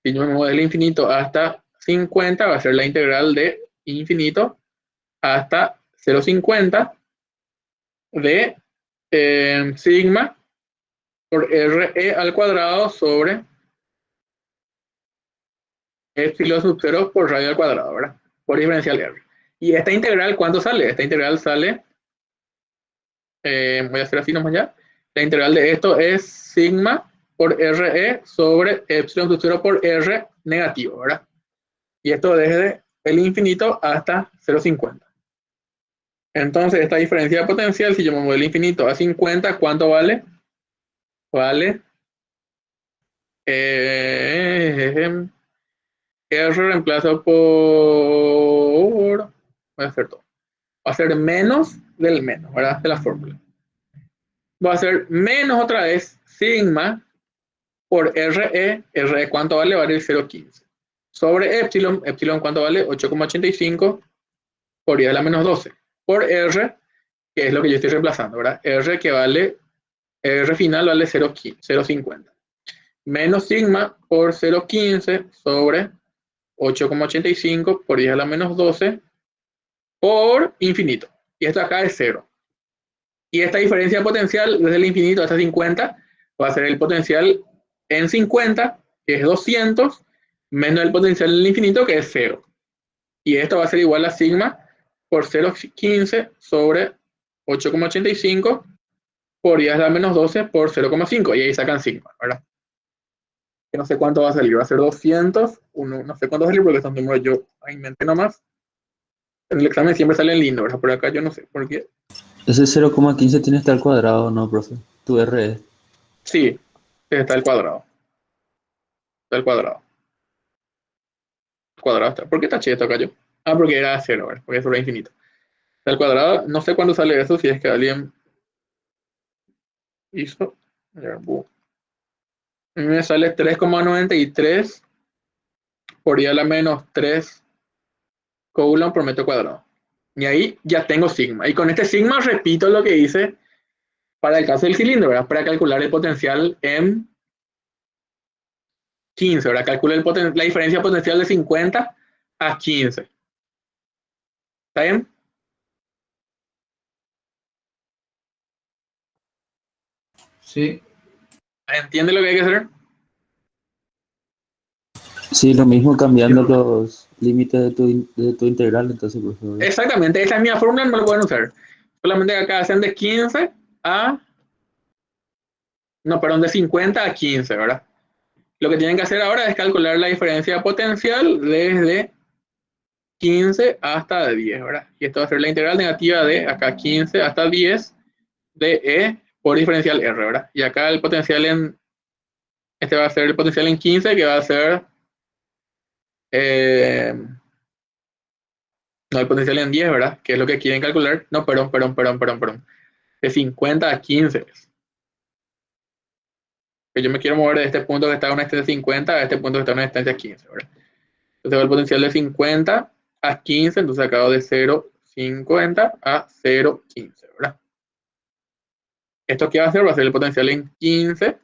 si yo me muevo del infinito hasta 50, va a ser la integral de infinito hasta 0,50 de sigma por re al cuadrado sobre epsilon sub 0 por radio al cuadrado, ¿verdad? Por diferencial R. ¿Y esta integral cuánto sale? Esta integral sale, voy a hacer así nomás ya. La integral de esto es sigma por re sobre epsilon sub 0 por r negativo, ¿verdad? Y esto desde el infinito hasta 0,50. Entonces, esta diferencia de potencial, si yo me muevo del infinito a 50, ¿cuánto vale? Vale R reemplazo por... Voy a hacer todo. Va a ser menos del menos, ¿verdad? De la fórmula. Va a ser menos otra vez sigma por RE. RE, ¿cuánto vale? Vale 0,15. Sobre epsilon. Epsilon, ¿cuánto vale? 8,85 por 10 a la menos 12. Por R, que es lo que yo estoy reemplazando, ¿verdad? R que vale... R final vale 0,50. Menos sigma por 0,15 sobre 8,85 por 10 a la menos 12 por infinito. Y esto acá es 0. Y esta diferencia potencial desde el infinito hasta 50 va a ser el potencial en 50, que es 200, menos el potencial en el infinito, que es 0. Y esto va a ser igual a sigma por 0,15 sobre 8,85 por 10 a la menos 12 por 0,5. Y ahí sacan sigma, ¿verdad? Que no sé cuánto va a salir. Va a ser 200. No sé cuánto va a salir porque estos números yo en mente nomás. En el examen siempre salen lindos, ¿verdad? Por acá yo no sé por qué. Ese 0,15 tiene que estar cuadrado, ¿no, profe? Tu RE. Sí, está el cuadrado. Está el cuadrado. El cuadrado está. ¿Por qué taché esto acá yo? Ah, porque era 0, ¿verdad? Porque eso era infinito. Está el cuadrado. No sé cuándo sale eso, si es que alguien hizo. A ver, a mí me sale 3,93 por I a la menos 3 Coulomb por metro cuadrado. Y ahí ya tengo sigma. Y con este sigma repito lo que hice para el caso del cilindro, ¿verdad? Para calcular el potencial en 15, ¿verdad? Calcule la diferencia potencial de 50 a 15. ¿Está bien? Sí. ¿Entiende lo que hay que hacer? Sí, lo mismo cambiando los límites de tu integral, entonces, por favor. Exactamente, esa es mi fórmula, no lo pueden usar. Solamente que acá hacen de 15 a... No, perdón, de 50 a 15, ¿verdad? Lo que tienen que hacer ahora es calcular la diferencia potencial desde 15 hasta 10, ¿verdad? Y esto va a ser la integral negativa de acá 15 hasta 10 de E por diferencial R, ¿verdad? Y acá el potencial en... Este va a ser el potencial en 15, que va a ser... no, el potencial en 10, ¿verdad? Que es lo que quieren calcular. No, perdón. De 50 a 15. Que yo me quiero mover de este punto que está a una distancia de 50 a este punto que está a una distancia de 15, ¿verdad? Entonces va el potencial de 50 a 15, entonces acabo de 0,50 a 0,15, ¿verdad? ¿Esto qué va a hacer? Va a ser el potencial en 15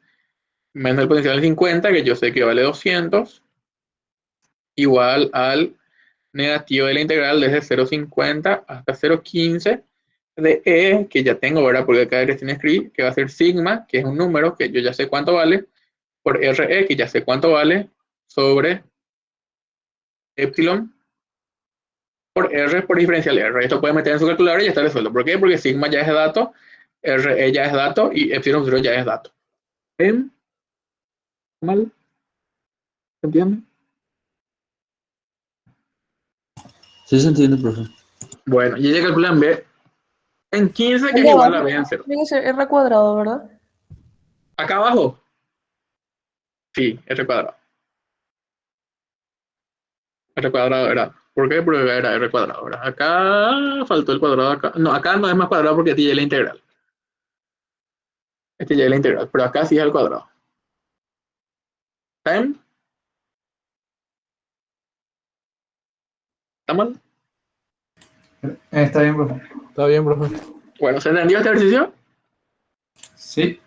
menos el potencial en 50, que yo sé que vale 200, igual al negativo de la integral desde 0,50 hasta 0,15 de E, que ya tengo, ¿verdad? Porque acá recién escribí, que va a ser sigma, que es un número que yo ya sé cuánto vale, por RE, que ya sé cuánto vale, sobre epsilon por R por diferencial R. Esto puede meter en su calculadora y ya está resuelto. ¿Por qué? Porque sigma ya es dato, RE ya es dato y epsilon 0 ya es dato. ¿Ven? ¿Mal? ¿Se entiende? Sí se entiende, profe. Bueno, y ella calcula en B en 15, que Ahí es igual a abajo B en 0. tiene que ser R cuadrado, ¿verdad? Acá abajo, sí, R cuadrado. R cuadrado era. ¿Por qué? Porque era R cuadrado. ¿Verdad? Acá faltó el cuadrado. Acá no, acá no es más cuadrado porque aquí ya es la integral. Este ya es la integral, pero acá sí es el cuadrado. ¿Está bien? ¿Está mal? Está bien, profe. Está bien, profe. Bueno, ¿se entendió este ejercicio? Sí.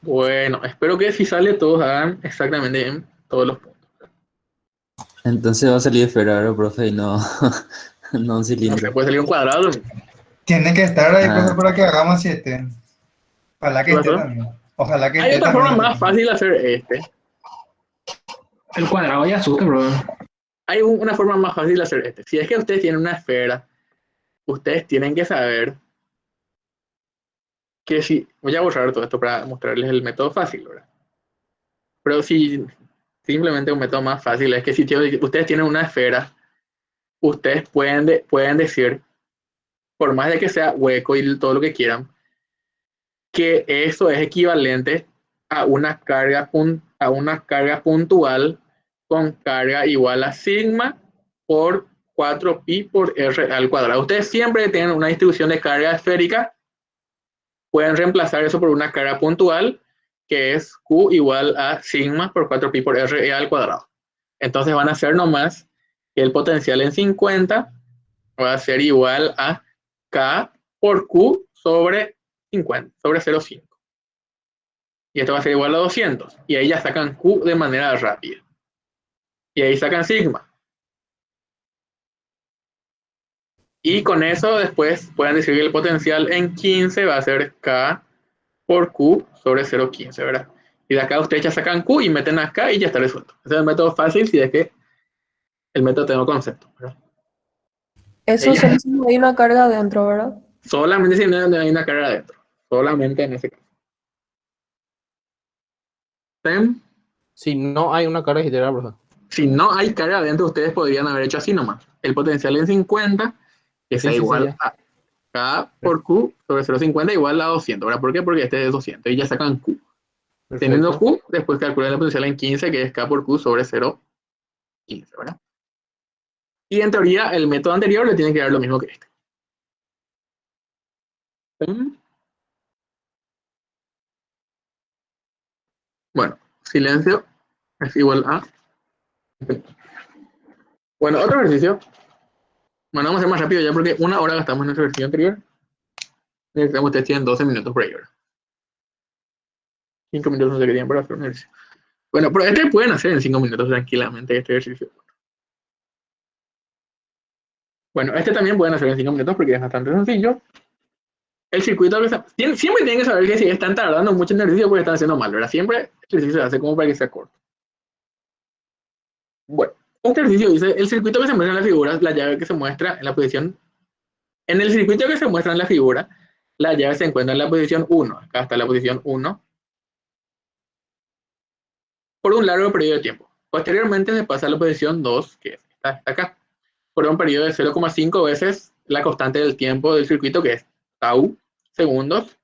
Bueno, espero que si sale todos hagan exactamente bien todos los puntos. Entonces va a salir esferaro, profe, y no, no un No se cilindro. puede salir un cuadrado. Tiene que estar ahí, profe, Ah, para que hagamos si esté. Ojalá ¿Qué que esté pasó? también. Ojalá que Hay esté otra forma también. más fácil de hacer este. El cuadrado ya asusta, bro. Hay una forma más fácil de hacer este. Si es que ustedes tienen una esfera, ustedes tienen que saber que si... Voy a borrar todo esto para mostrarles el método fácil, ¿verdad? Pero si simplemente un método más fácil es que si ustedes tienen una esfera, ustedes pueden decir, por más de que sea hueco y todo lo que quieran, que eso es equivalente a una carga puntual con carga igual a sigma por 4pi por r al cuadrado. Ustedes siempre tienen una distribución de carga esférica, pueden reemplazar eso por una carga puntual, que es q igual a sigma por 4pi por r al cuadrado. Entonces van a ser nomás que el potencial en 50 va a ser igual a k por q sobre 50, sobre 0,5. Y esto va a ser igual a 200. Y ahí ya sacan q de manera rápida. Y ahí sacan sigma. Y con eso después pueden decir que el potencial en 15 va a ser k por q sobre 0,15, ¿verdad? Y de acá ustedes ya sacan q y meten acá y ya está resuelto. Ese es el método fácil si es que el método tiene concepto, ¿verdad? Eso Ella, solo si no hay una carga dentro, ¿verdad? solamente si no hay una carga adentro. Solamente en ese caso. ¿Sí? Si no hay una carga integral, profe. Si no hay carga adentro, ustedes podrían haber hecho así nomás. El potencial en 50, que sea Sí, igual ya. a K por Q sobre 0,50 igual a 200, ¿verdad? ¿Por qué? Porque este es 200 y ya sacan Q. Teniendo Perfecto. Q, después calculan la potencial en 15, que es K por Q sobre 0,15, ¿verdad? Y en teoría, el método anterior le tiene que dar lo mismo que este. Bueno, silencio es igual a... Bueno, otro ejercicio. Bueno, vamos a hacer más rápido ya porque una hora gastamos en el ejercicio anterior. Necesitamos, ustedes tienen 12 minutos por ahí, ¿verdad? 5 minutos no sé qué tienen para hacer un ejercicio. Bueno, pero este pueden hacer en 5 minutos tranquilamente este ejercicio. Bueno, este también pueden hacer en 5 minutos porque es bastante sencillo. El circuito que siempre tienen que saber que si están tardando mucho en el ejercicio porque están haciendo mal, ¿verdad? Siempre el ejercicio se hace como para que sea corto. Bueno, este ejercicio dice, el circuito que se muestra en la figura, la llave que se muestra en la posición. En el circuito que se muestra en la figura, la llave se encuentra en la posición 1. Acá está la posición 1. Por un largo periodo de tiempo. Posteriormente se pasa a la posición 2, que está acá, por un periodo de 0,5 veces la constante del tiempo del circuito, que es tau segundos.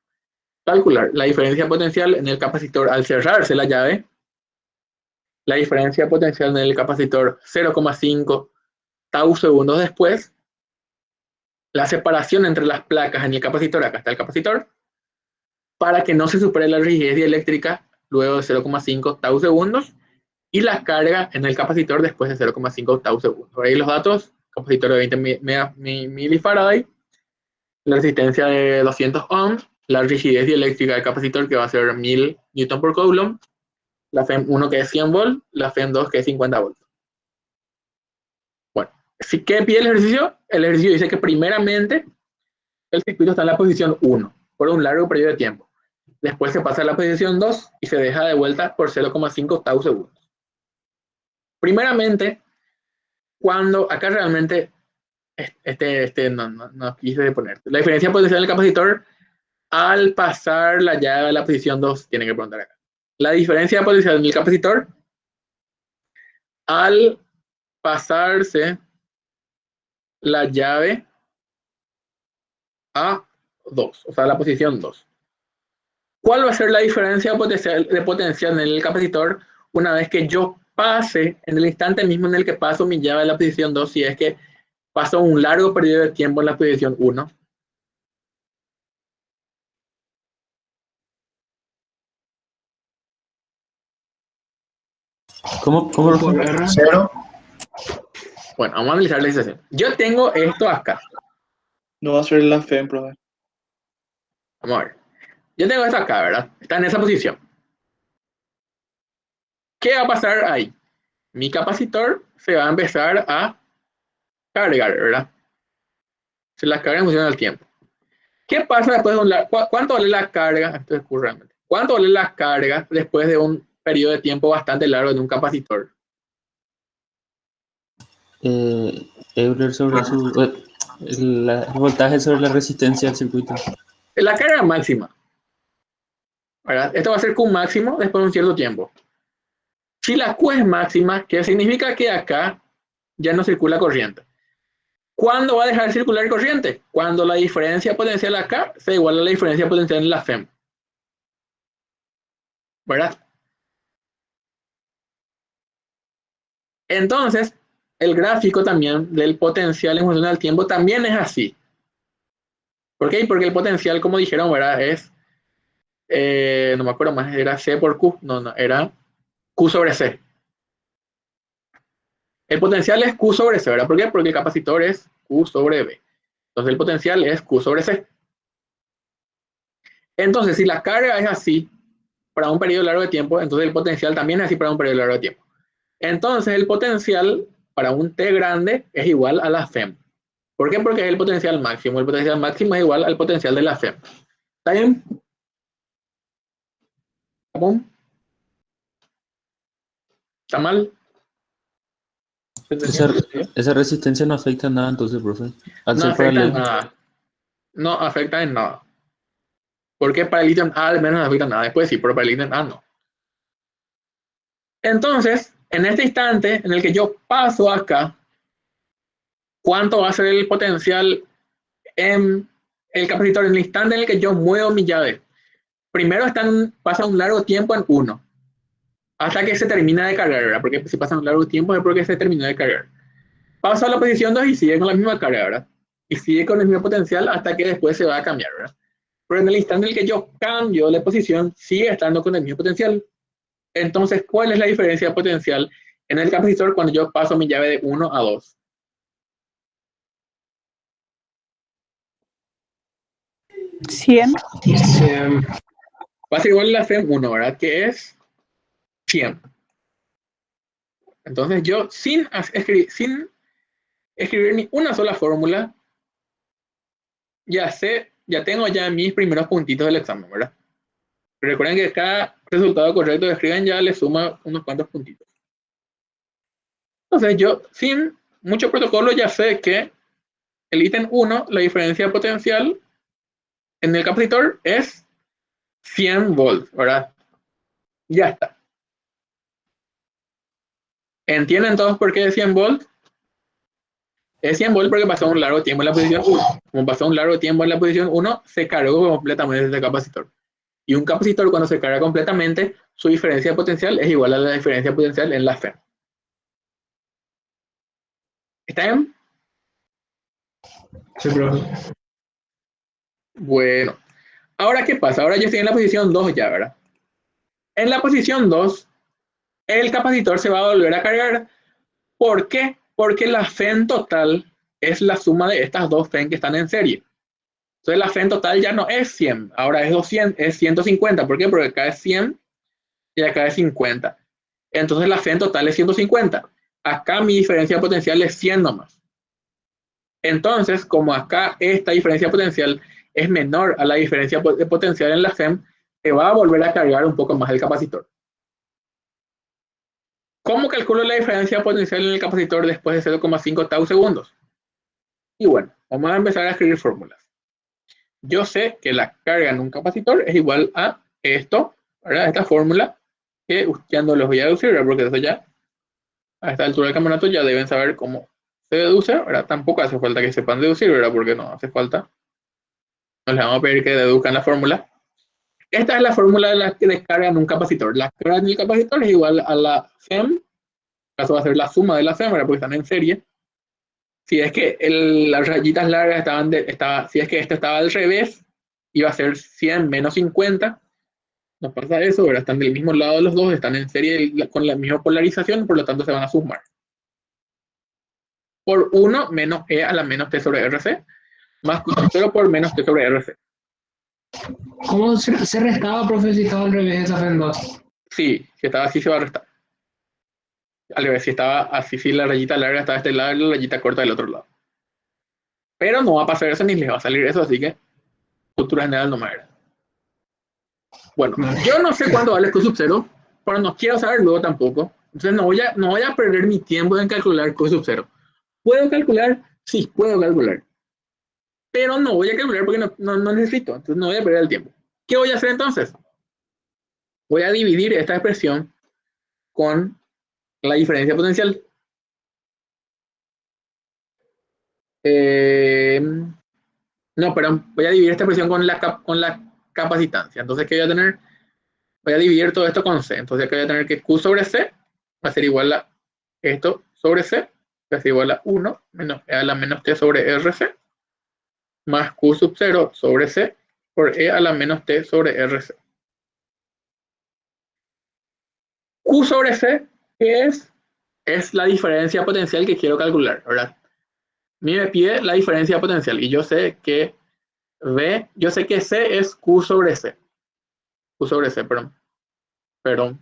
Calcular la diferencia potencial en el capacitor al cerrarse la llave, la diferencia potencial en el capacitor 0,5 tau segundos después, la separación entre las placas en el capacitor, acá está el capacitor, para que no se supere la rigidez dieléctrica luego de 0,5 tau segundos, y la carga en el capacitor después de 0,5 tau segundos. Por ahí los datos, capacitor de 20 milifarad, la resistencia de 200 ohms, la rigidez dieléctrica del capacitor que va a ser 1000 newton por coulomb, la FEM 1 que es 100 volt, la FEM 2 que es 50 volts. Bueno, ¿qué pide el ejercicio? El ejercicio dice que primeramente el circuito está en la posición 1 por un largo periodo de tiempo. Después se pasa a la posición 2 y se deja de vuelta por 0,5 tau segundos. Primeramente, cuando acá realmente no quise poner la diferencia potencial del capacitor al pasar la llave a la posición 2, tiene que preguntar acá. La diferencia potencial del capacitor al pasarse la llave a 2, o sea, la posición 2. ¿Cuál va a ser la diferencia de potencial en el capacitor una vez que yo pase, en el instante mismo en el que paso mi llave a la posición 2, si es que paso un largo periodo de tiempo en la posición 1? ¿Cómo? Cero. Bueno, vamos a analizar la situación. Yo tengo esto acá. No va a ser la FEM, profe. Vamos a ver. Yo tengo esto acá, ¿verdad? Está en esa posición. ¿Qué va a pasar ahí? Mi capacitor se va a empezar a cargar, ¿verdad? Se la carga en función del tiempo. ¿Qué pasa después de un ¿Cuánto vale la carga? Esto es realmente. ¿Cuánto vale la carga después de un periodo de tiempo bastante largo en un capacitor? Euler sobre el voltaje sobre la resistencia del circuito. La carga máxima, ¿verdad? Esto va a ser Q máximo después de un cierto tiempo. Si la Q es máxima, ¿qué significa? Que acá ya no circula corriente. ¿Cuándo va a dejar de circular corriente? Cuando la diferencia potencial acá sea igual a la diferencia potencial en la FEM. ¿Verdad? Entonces, el gráfico también del potencial en función del tiempo también es así. ¿Por qué? Porque el potencial, como dijeron, ¿verdad? Es, no me acuerdo más, era C por Q. No, era Q sobre C. El potencial es Q sobre C, ¿verdad? ¿Por qué? Porque el capacitor es Q sobre V. Entonces el potencial es Q sobre C. Entonces, si la carga es así para un periodo largo de tiempo, entonces el potencial también es así para un periodo largo de tiempo. Entonces el potencial para un T grande es igual a la FEM. ¿Por qué? Porque es el potencial máximo. El potencial máximo es igual al potencial de la FEM. ¿Está bien? ¿Está mal? Esa resistencia no afecta en nada entonces, profe. Al No ser afecta en paralelo. nada. No afecta en nada. Porque para el ítem A al menos no afecta en nada. Después sí, pero para el ítem A no. Entonces, en este instante en el que yo paso acá, ¿cuánto va a ser el potencial en el capacitor en el instante en el que yo muevo mi llave? Primero pasa un largo tiempo en 1, hasta que se termina de cargar, ¿verdad? Porque si pasa un largo tiempo es porque se terminó de cargar. Pasa a la posición 2 y sigue con la misma carga, ¿verdad? Y sigue con el mismo potencial hasta que después se va a cambiar, ¿verdad? Pero en el instante en el que yo cambio de posición, sigue estando con el mismo potencial. Entonces, ¿cuál es la diferencia potencial en el capacitor cuando yo paso mi llave de 1 a 2? Va a ser igual a la FEM 1, ¿verdad? Que es 100. Entonces yo, sin escribir ni una sola fórmula, ya tengo ya mis primeros puntitos del examen, ¿verdad? Recuerden que cada resultado correcto que escriben ya le suma unos cuantos puntitos. Entonces yo, sin mucho protocolo, ya sé que el ítem 1, la diferencia potencial en el capacitor es 100 volts, ¿verdad? Ya está. ¿Entienden todos por qué es 100 volts? Es 100 volts porque pasó un largo tiempo en la posición 1. Como pasó un largo tiempo en la posición 1, se cargó completamente ese capacitor. Y un capacitor, cuando se carga completamente, su diferencia de potencial es igual a la diferencia de potencial en la FEM. ¿Está bien? Sí, profe. Bueno. Ahora, ¿qué pasa? Ahora yo estoy en la posición 2 ya, ¿verdad? En la posición 2, el capacitor se va a volver a cargar. ¿Por qué? Porque la FEM total es la suma de estas dos FEM que están en serie. Entonces la FEM total ya no es 100, ahora es 200, es 150. ¿Por qué? Porque acá es 100 y acá es 50. Entonces la FEM total es 150. Acá mi diferencia potencial es 100 nomás. Entonces, como acá esta diferencia potencial es menor a la diferencia de potencial en la FEM, se va a volver a cargar un poco más el capacitor. ¿Cómo calculo la diferencia potencial en el capacitor después de 0,5 tau segundos? Y bueno, vamos a empezar a escribir fórmulas. Yo sé que la carga en un capacitor es igual a esto, ¿verdad? Esta fórmula, que ya no los voy a deducir, ¿verdad? Porque eso ya, a esta altura del campeonato, ya deben saber cómo se deduce, ¿verdad? Tampoco hace falta que sepan deducir, ¿verdad? Porque no hace falta. No les vamos a pedir que deduzcan la fórmula. Esta es la fórmula de la que descarga en un capacitor. La carga en el capacitor es igual a la FEM, en caso va a ser la suma de la FEM, ¿verdad? Porque están en serie. Si es que las rayitas largas si es que esto estaba al revés, iba a ser 100 menos 50. No pasa eso, ¿verdad? Están del mismo lado de los dos, están en serie con la misma polarización, por lo tanto se van a sumar. Por 1 menos E a la menos T sobre RC, más 0 por menos T sobre RC. ¿Cómo se restaba, profe, si estaba al revés esa FEM 2? Sí, si estaba así se va a restar. Al revés, si estaba así, si la rayita larga está de este lado y la rayita corta del otro lado. Pero no va a pasar eso ni les va a salir eso, así que cultura general no me agrada. Bueno, yo no sé cuánto vale Q sub 0, pero no quiero saber luego tampoco. Entonces no voy a perder mi tiempo en calcular Q sub 0. ¿Puedo calcular? Sí, puedo calcular. Pero no voy a calcular porque no necesito. Entonces no voy a perder el tiempo. ¿Qué voy a hacer entonces? Voy a dividir esta expresión con la diferencia potencial. No, perdón. Voy a dividir esta expresión con la capacitancia. Entonces, ¿qué voy a tener? Voy a dividir todo esto con C. Entonces, acá voy a tener que Q sobre C va a ser igual a esto sobre C, va a ser igual a 1 menos E a la menos T sobre RC, más Q sub 0 sobre C por E a la menos T sobre RC. Q sobre C, ¿qué es? Es la diferencia potencial que quiero calcular, ¿verdad? A mí me pide la diferencia potencial y yo sé que C es Q sobre C. Q sobre C, perdón,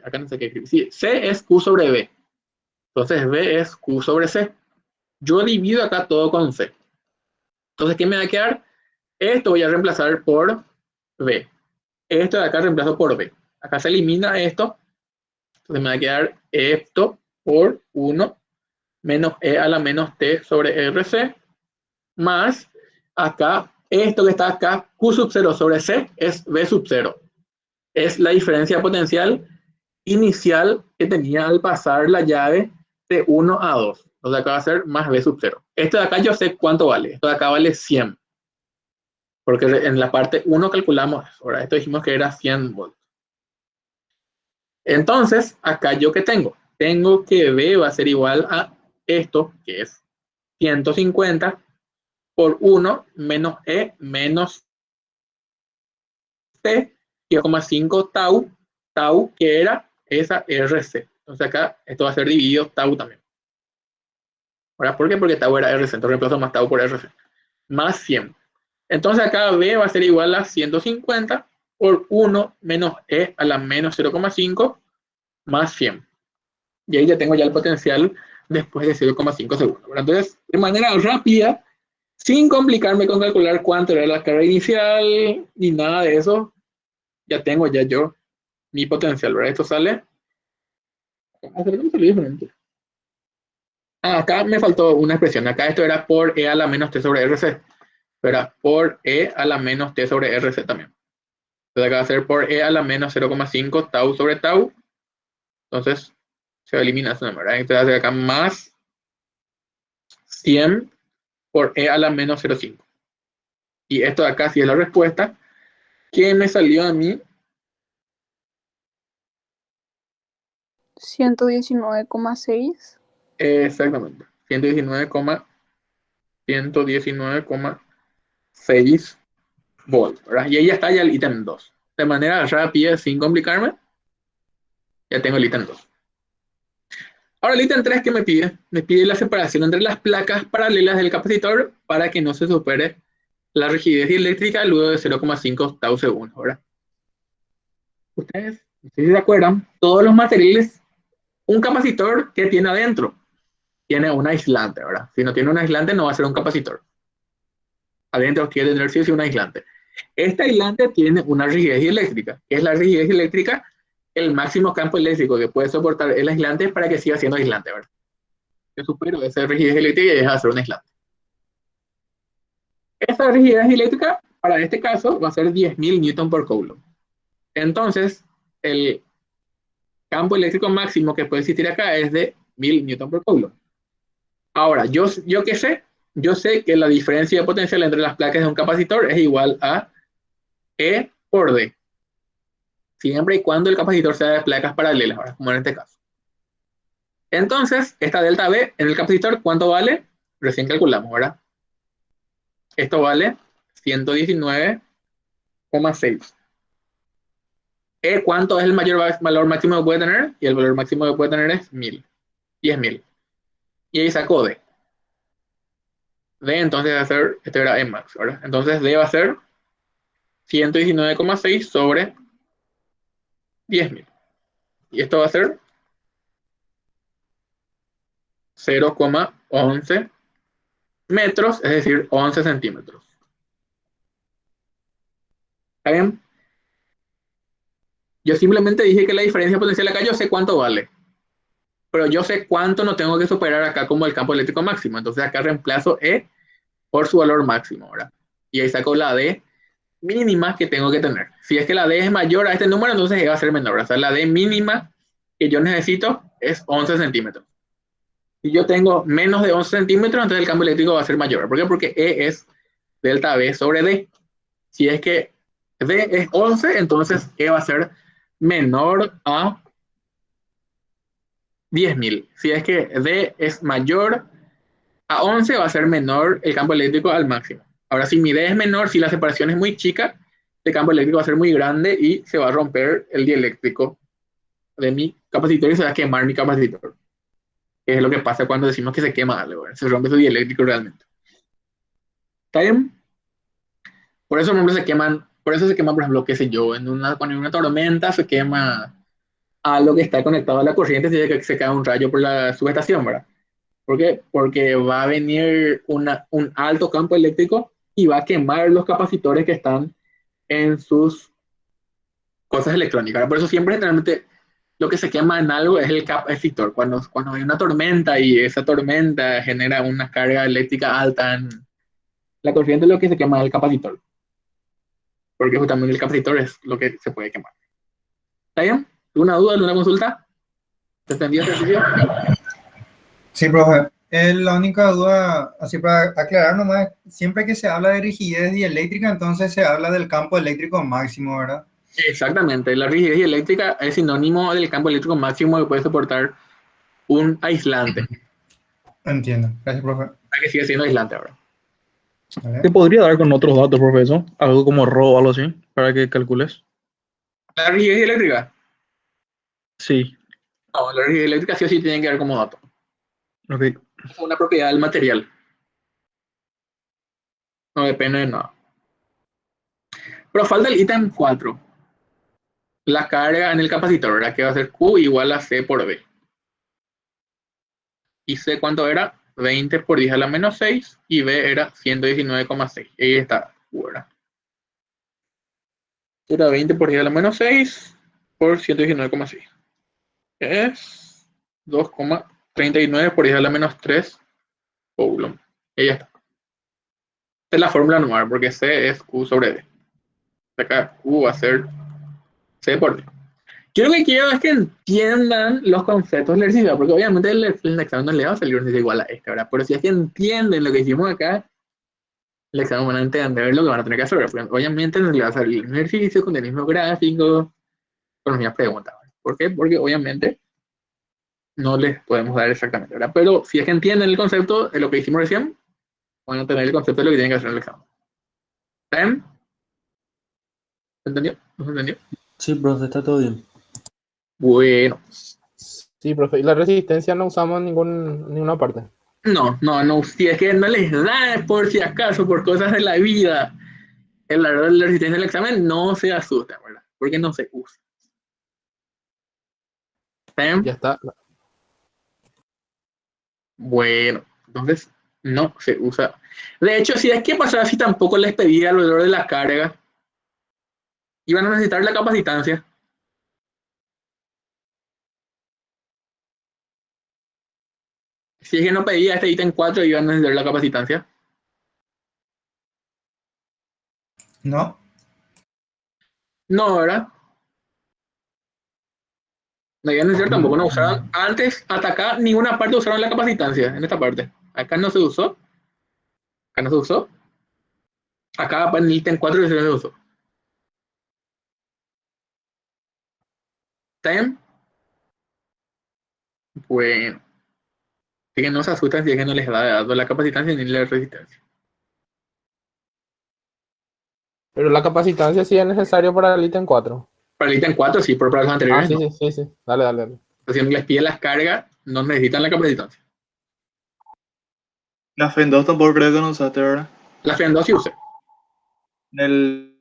acá no sé qué escribir. Sí, C es Q sobre B. Entonces B es Q sobre C. Yo divido acá todo con C. Entonces, ¿qué me va a quedar? Esto voy a reemplazar por B. Esto de acá reemplazo por B. Acá se elimina esto. Entonces me va a quedar esto por 1 menos E a la menos T sobre RC más acá, esto que está acá, Q sub 0 sobre C es B sub 0. Es la diferencia potencial inicial que tenía al pasar la llave de 1 a 2. Entonces acá va a ser más B sub 0. Esto de acá yo sé cuánto vale. Esto de acá vale 100. Porque en la parte 1 calculamos, ahora esto dijimos que era 100 volts. Entonces, acá yo qué tengo? Tengo que B va a ser igual a esto, que es 150 por 1 menos E menos T, 0,5 tau, que era esa RC. Entonces acá esto va a ser dividido tau también. Ahora, ¿por qué? Porque tau era RC, entonces reemplazo más tau por RC. Más 100. Entonces acá B va a ser igual a 150 por 1 menos E a la menos 0,5 más 100. Y ahí ya tengo ya el potencial después de 0,5 segundos. Entonces, de manera rápida, sin complicarme con calcular cuánto era la carga inicial ni nada de eso, ya tengo ya yo mi potencial, ¿verdad? Esto sale. Diferente. Acá me faltó una expresión. Acá esto era por E a la menos T sobre RC. Pero era por E a la menos T sobre RC también. Entonces acá va a ser por E a la menos 0,5 tau sobre tau. Entonces se va a eliminar ese número. Entonces va a ser acá más 100 por E a la menos 0,5. Y esto de acá sí es la respuesta que me salió a mí. 119,6. Exactamente. 119,6 volts, ¿verdad? Y ahí ya está ya el ítem 2. De manera rápida, sin complicarme, ya tengo el ítem 2. Ahora el ítem 3 que me pide la separación entre las placas paralelas del capacitor para que no se supere la rigidez dieléctrica luego de 0,5 tau segundos, ¿verdad? Ustedes, no sé si se acuerdan, todos los materiales, un capacitor que tiene adentro, tiene un aislante, ¿verdad? Si no tiene un aislante no va a ser un capacitor. Adentro quiere tener sí o sí un aislante. Este aislante tiene una rigidez dieléctrica. ¿Qué es la rigidez dieléctrica? El máximo campo eléctrico que puede soportar el aislante para que siga siendo aislante, ¿verdad? Yo supero esa rigidez eléctrica y deja de ser un aislante. Esa rigidez eléctrica, para este caso, va a ser 10.000 newton por coulomb. Entonces, el campo eléctrico máximo que puede existir acá es de 1.000 newton por coulomb. Ahora, ¿yo qué sé? Yo sé que la diferencia de potencial entre las placas de un capacitor es igual a E por D. Siempre y cuando el capacitor sea de placas paralelas, ¿verdad? Como en este caso. Entonces, esta delta B en el capacitor, ¿cuánto vale? Recién calculamos, ¿verdad? Esto vale 119,6. ¿Cuánto es el mayor valor máximo que puede tener? Y el valor máximo que puede tener es 1.000. 10.000. Y ahí sacó D. D entonces va a ser, este era E max, ¿verdad? Entonces D va a ser 119,6 sobre 10.000. Y esto va a ser 0,11 metros, es decir, 11 centímetros. ¿Está bien? Yo simplemente dije que la diferencia potencial acá yo sé cuánto vale. Pero yo sé cuánto no tengo que superar acá como el campo eléctrico máximo. Entonces acá reemplazo E por su valor máximo, ¿verdad? Y ahí saco la D mínima que tengo que tener. Si es que la D es mayor a este número, entonces E va a ser menor. O sea, la D mínima que yo necesito es 11 centímetros. Si yo tengo menos de 11 centímetros, entonces el campo eléctrico va a ser mayor. ¿Por qué? Porque E es delta B sobre D. Si es que D es 11, entonces E va a ser menor a 10.000. Si es que D es mayor a 11, va a ser menor el campo eléctrico al máximo. Ahora, si mi D es menor, si la separación es muy chica, el campo eléctrico va a ser muy grande y se va a romper el dieléctrico de mi capacitor y se va a quemar mi capacitor. Que es lo que pasa cuando decimos que se quema algo, ¿verdad? Se rompe su dieléctrico realmente. ¿Está bien? Por eso, por ejemplo, por ejemplo, qué sé yo, cuando hay una tormenta se quema algo que está conectado a la corriente, si se cae un rayo por la subestación, ¿verdad? ¿Por qué? Porque va a venir un alto campo eléctrico y va a quemar los capacitores que están en sus cosas electrónicas. Por eso siempre generalmente lo que se quema en algo es el capacitor. Cuando hay una tormenta y esa tormenta genera una carga eléctrica alta en la corriente, lo que se quema es el capacitor. Porque justamente el capacitor es lo que se puede quemar. ¿Está bien? ¿Alguna duda, alguna consulta? ¿Se entendió el ejercicio? Sí, profe. La única duda, así para aclarar nomás, siempre que se habla de rigidez dieléctrica, entonces se habla del campo eléctrico máximo, ¿verdad? Exactamente. La rigidez eléctrica es sinónimo del campo eléctrico máximo que puede soportar un aislante. Entiendo. Gracias, profe. Para que siga siendo aislante ahora. ¿Vale? ¿Te podría dar con otros datos, profesor? Algo como RO o algo así, para que calcules. La rigidez eléctrica. Sí, No, la rigidez eléctrica sí o sí tiene que ver como dato. ok. Es una propiedad del material. No depende de nada. Pero falta el ítem 4. La carga en el capacitor, ¿verdad? Que va a ser Q igual a C por B. Y C, ¿cuánto era? 20 por 10 a la menos 6 y B era 119,6. Ahí está, ¿verdad? Era 20 por 10 a la menos 6 por 119,6. Es 2,39 por 10 a la menos 3 Coulomb. Y ya está. Esta es la fórmula normal, porque C es Q sobre D. Acá Q va a ser C por D. Yo lo que quiero es que entiendan los conceptos de la electricidad, porque obviamente el examen no le va a salir igual a este, ¿verdad? Pero si es que entienden lo que hicimos acá, el examen van a entender lo que van a tener que hacer, porque obviamente no le va a salir un ejercicio con el mismo gráfico, con las mismas preguntas. ¿Por qué? Porque obviamente no les podemos dar exactamente, ¿verdad? Pero si es que entienden el concepto de lo que hicimos recién, van a tener el concepto de lo que tienen que hacer en el examen. ¿Ven? ¿Se entendió? ¿No se entendió? Sí, profe, está todo bien. Bueno. Sí, profe. Y la resistencia no usamos en ninguna parte. No, si es que no les da por si acaso, por cosas de la vida, el error de la resistencia del examen, no se asusten, ¿verdad? Porque no se usa. ¿Ven? Ya está. Bueno, entonces no se usa. De hecho, si es que pasara si tampoco les pedía el valor de la carga, iban a necesitar la capacitancia. Si es que no pedía este ítem 4, iban a necesitar la capacitancia. ¿No? No, ¿verdad? No iban a necesitar tampoco, no usaron. Antes, hasta acá, ninguna parte usaron la capacitancia, en esta parte. Acá no se usó. Acá no se usó. Acá en el ítem 4 se usó. ¿Está bien? Bueno. Así que no se asustan si es que no les da la capacitancia ni la resistencia. Pero la capacitancia sí es necesario para el ítem 4. Para el ítem 4 sí, pero para los Ah, anteriores sí, no. sí. Dale. Si no les pide las cargas, no necesitan la capacitancia. La FEN 2 tampoco creo que no usaste, ¿verdad? La FEN 2 sí usé. En el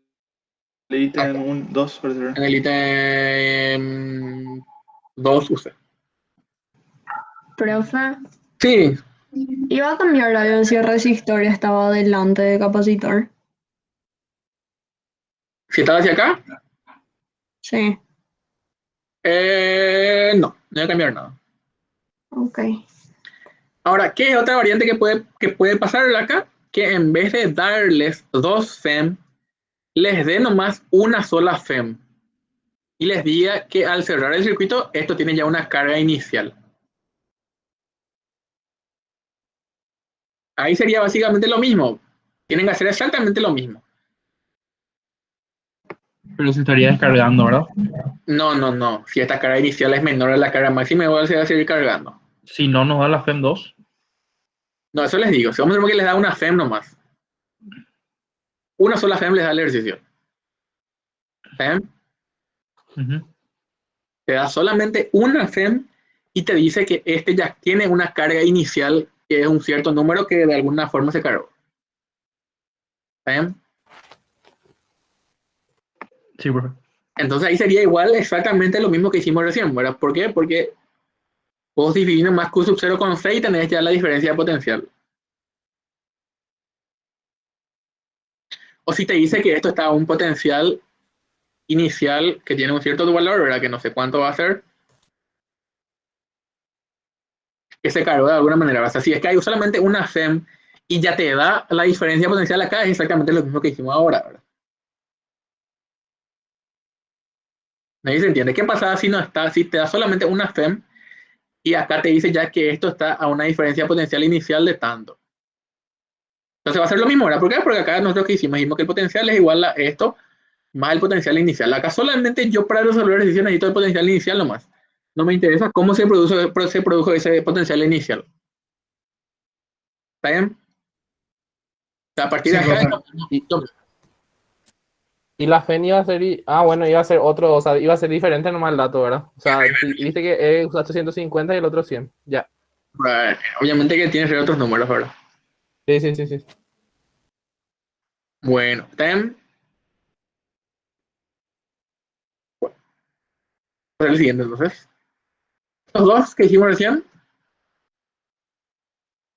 ítem 2, parece. En el ítem 2 usé. Profe, Sí, iba a cambiar algo si el resistor estaba delante de capacitor. si estaba hacia acá, Sí, no voy a cambiar nada. ok. Ahora, ¿qué es otra variante que puede pasar acá? Que en vez de darles 2 FEM, les dé nomás una sola FEM. Y les diga que al cerrar el circuito, esto tiene ya una carga inicial. Ahí sería básicamente lo mismo. Tienen que hacer exactamente lo mismo. Pero se estaría descargando, ¿verdad? No. Si esta carga inicial es menor a la carga máxima, igual se va a seguir cargando. Si no nos da la FEM 2. No, eso les digo. Si vamos a decir que les da una FEM nomás. Una sola FEM les da el ejercicio. FEM. Uh-huh. Te da solamente una FEM y te dice que este ya tiene una carga inicial que es un cierto número que de alguna forma se cargó. FEM. Sí, profe. Entonces ahí sería igual exactamente lo mismo que hicimos recién, ¿verdad? ¿Por qué? Porque vos dividir más Q sub 0 con 6 y tenés ya la diferencia de potencial. O si te dice que esto está a un potencial inicial que tiene un cierto valor, ¿verdad? Que no sé cuánto va a ser, que se cargó de alguna manera. O sea, si es que hay solamente una FEM y ya te da la diferencia potencial acá, es exactamente lo mismo que hicimos ahora, ¿verdad? Nadie se entiende. ¿Qué pasa si no está, si te da solamente una FEM y acá te dice ya que esto está a una diferencia potencial inicial de tanto? Entonces va a ser lo mismo, ¿verdad? ¿Por qué? Porque acá nosotros que hicimos, dijimos que el potencial es igual a esto más el potencial inicial. Acá solamente yo para resolver el ejercicio necesito el potencial inicial nomás. No me interesa cómo se produjo ese potencial inicial. ¿Está bien? O sea, a partir de Sí, acá, profe. Y, y la FEN iba a ser... bueno, iba a ser otro... O sea, iba a ser diferente nomás el dato, ¿verdad? O sea, viste que usaste 150 y el otro 100. Ya. obviamente que tiene que ser otros números, ¿verdad? Sí. Bueno, ¿está bien? Bueno, el siguiente entonces. Los dos que hicimos recién,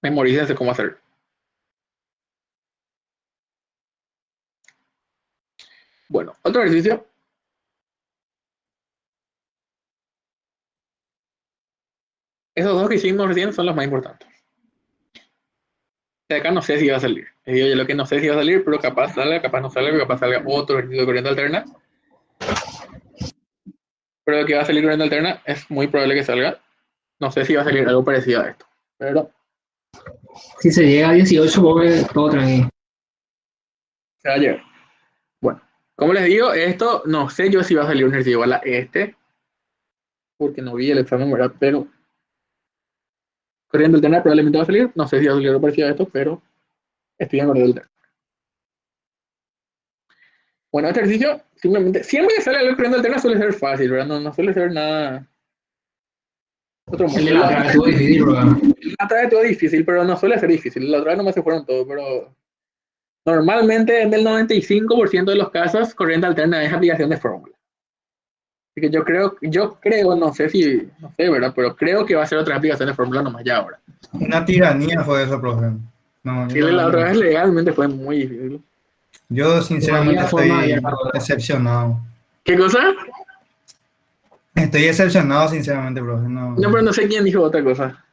Memorícense cómo hacer. Bueno, otro ejercicio. Esos dos que hicimos recién son los más importantes. De acá no sé si va a salir. Digo yo lo que no sé si va a salir, pero capaz salga, capaz no salga, capaz salga otro ejercicio de corriente alterna. Pero lo que va a salir corriente alterna es muy probable que salga. No sé si va a salir algo parecido a esto. Pero Si se llega a 18, pues todo tranquilo. se va a llegar. Bueno, como les digo, esto no sé yo si va a salir un ejercicio igual a este. Porque no vi el examen, ¿verdad? Pero corriente alterna probablemente va a salir. No sé si va a salir algo parecido a esto, pero estoy en corriente alterna. Bueno, este ejercicio, simplemente, siempre que sale algo corriente alterna suele ser fácil, ¿verdad? No suele ser nada. Otro El de la otra vez estuvo difícil, bro. La otra vez estuvo difícil, pero no suele ser difícil. La otra vez nomás se fueron todos, pero normalmente en el 95% de los casos, corriente alterna es aplicación de fórmula. Así que yo creo, no sé, ¿verdad? Pero creo que va a ser otra aplicación de fórmula nomás ya ahora. Una tiranía fue eso, profe. No, Sí, la otra vez legalmente fue muy difícil. yo sinceramente No había forma estoy de decepcionado. ¿Qué cosa? Estoy decepcionado, sinceramente, profe. No, pero no sé quién dijo otra cosa.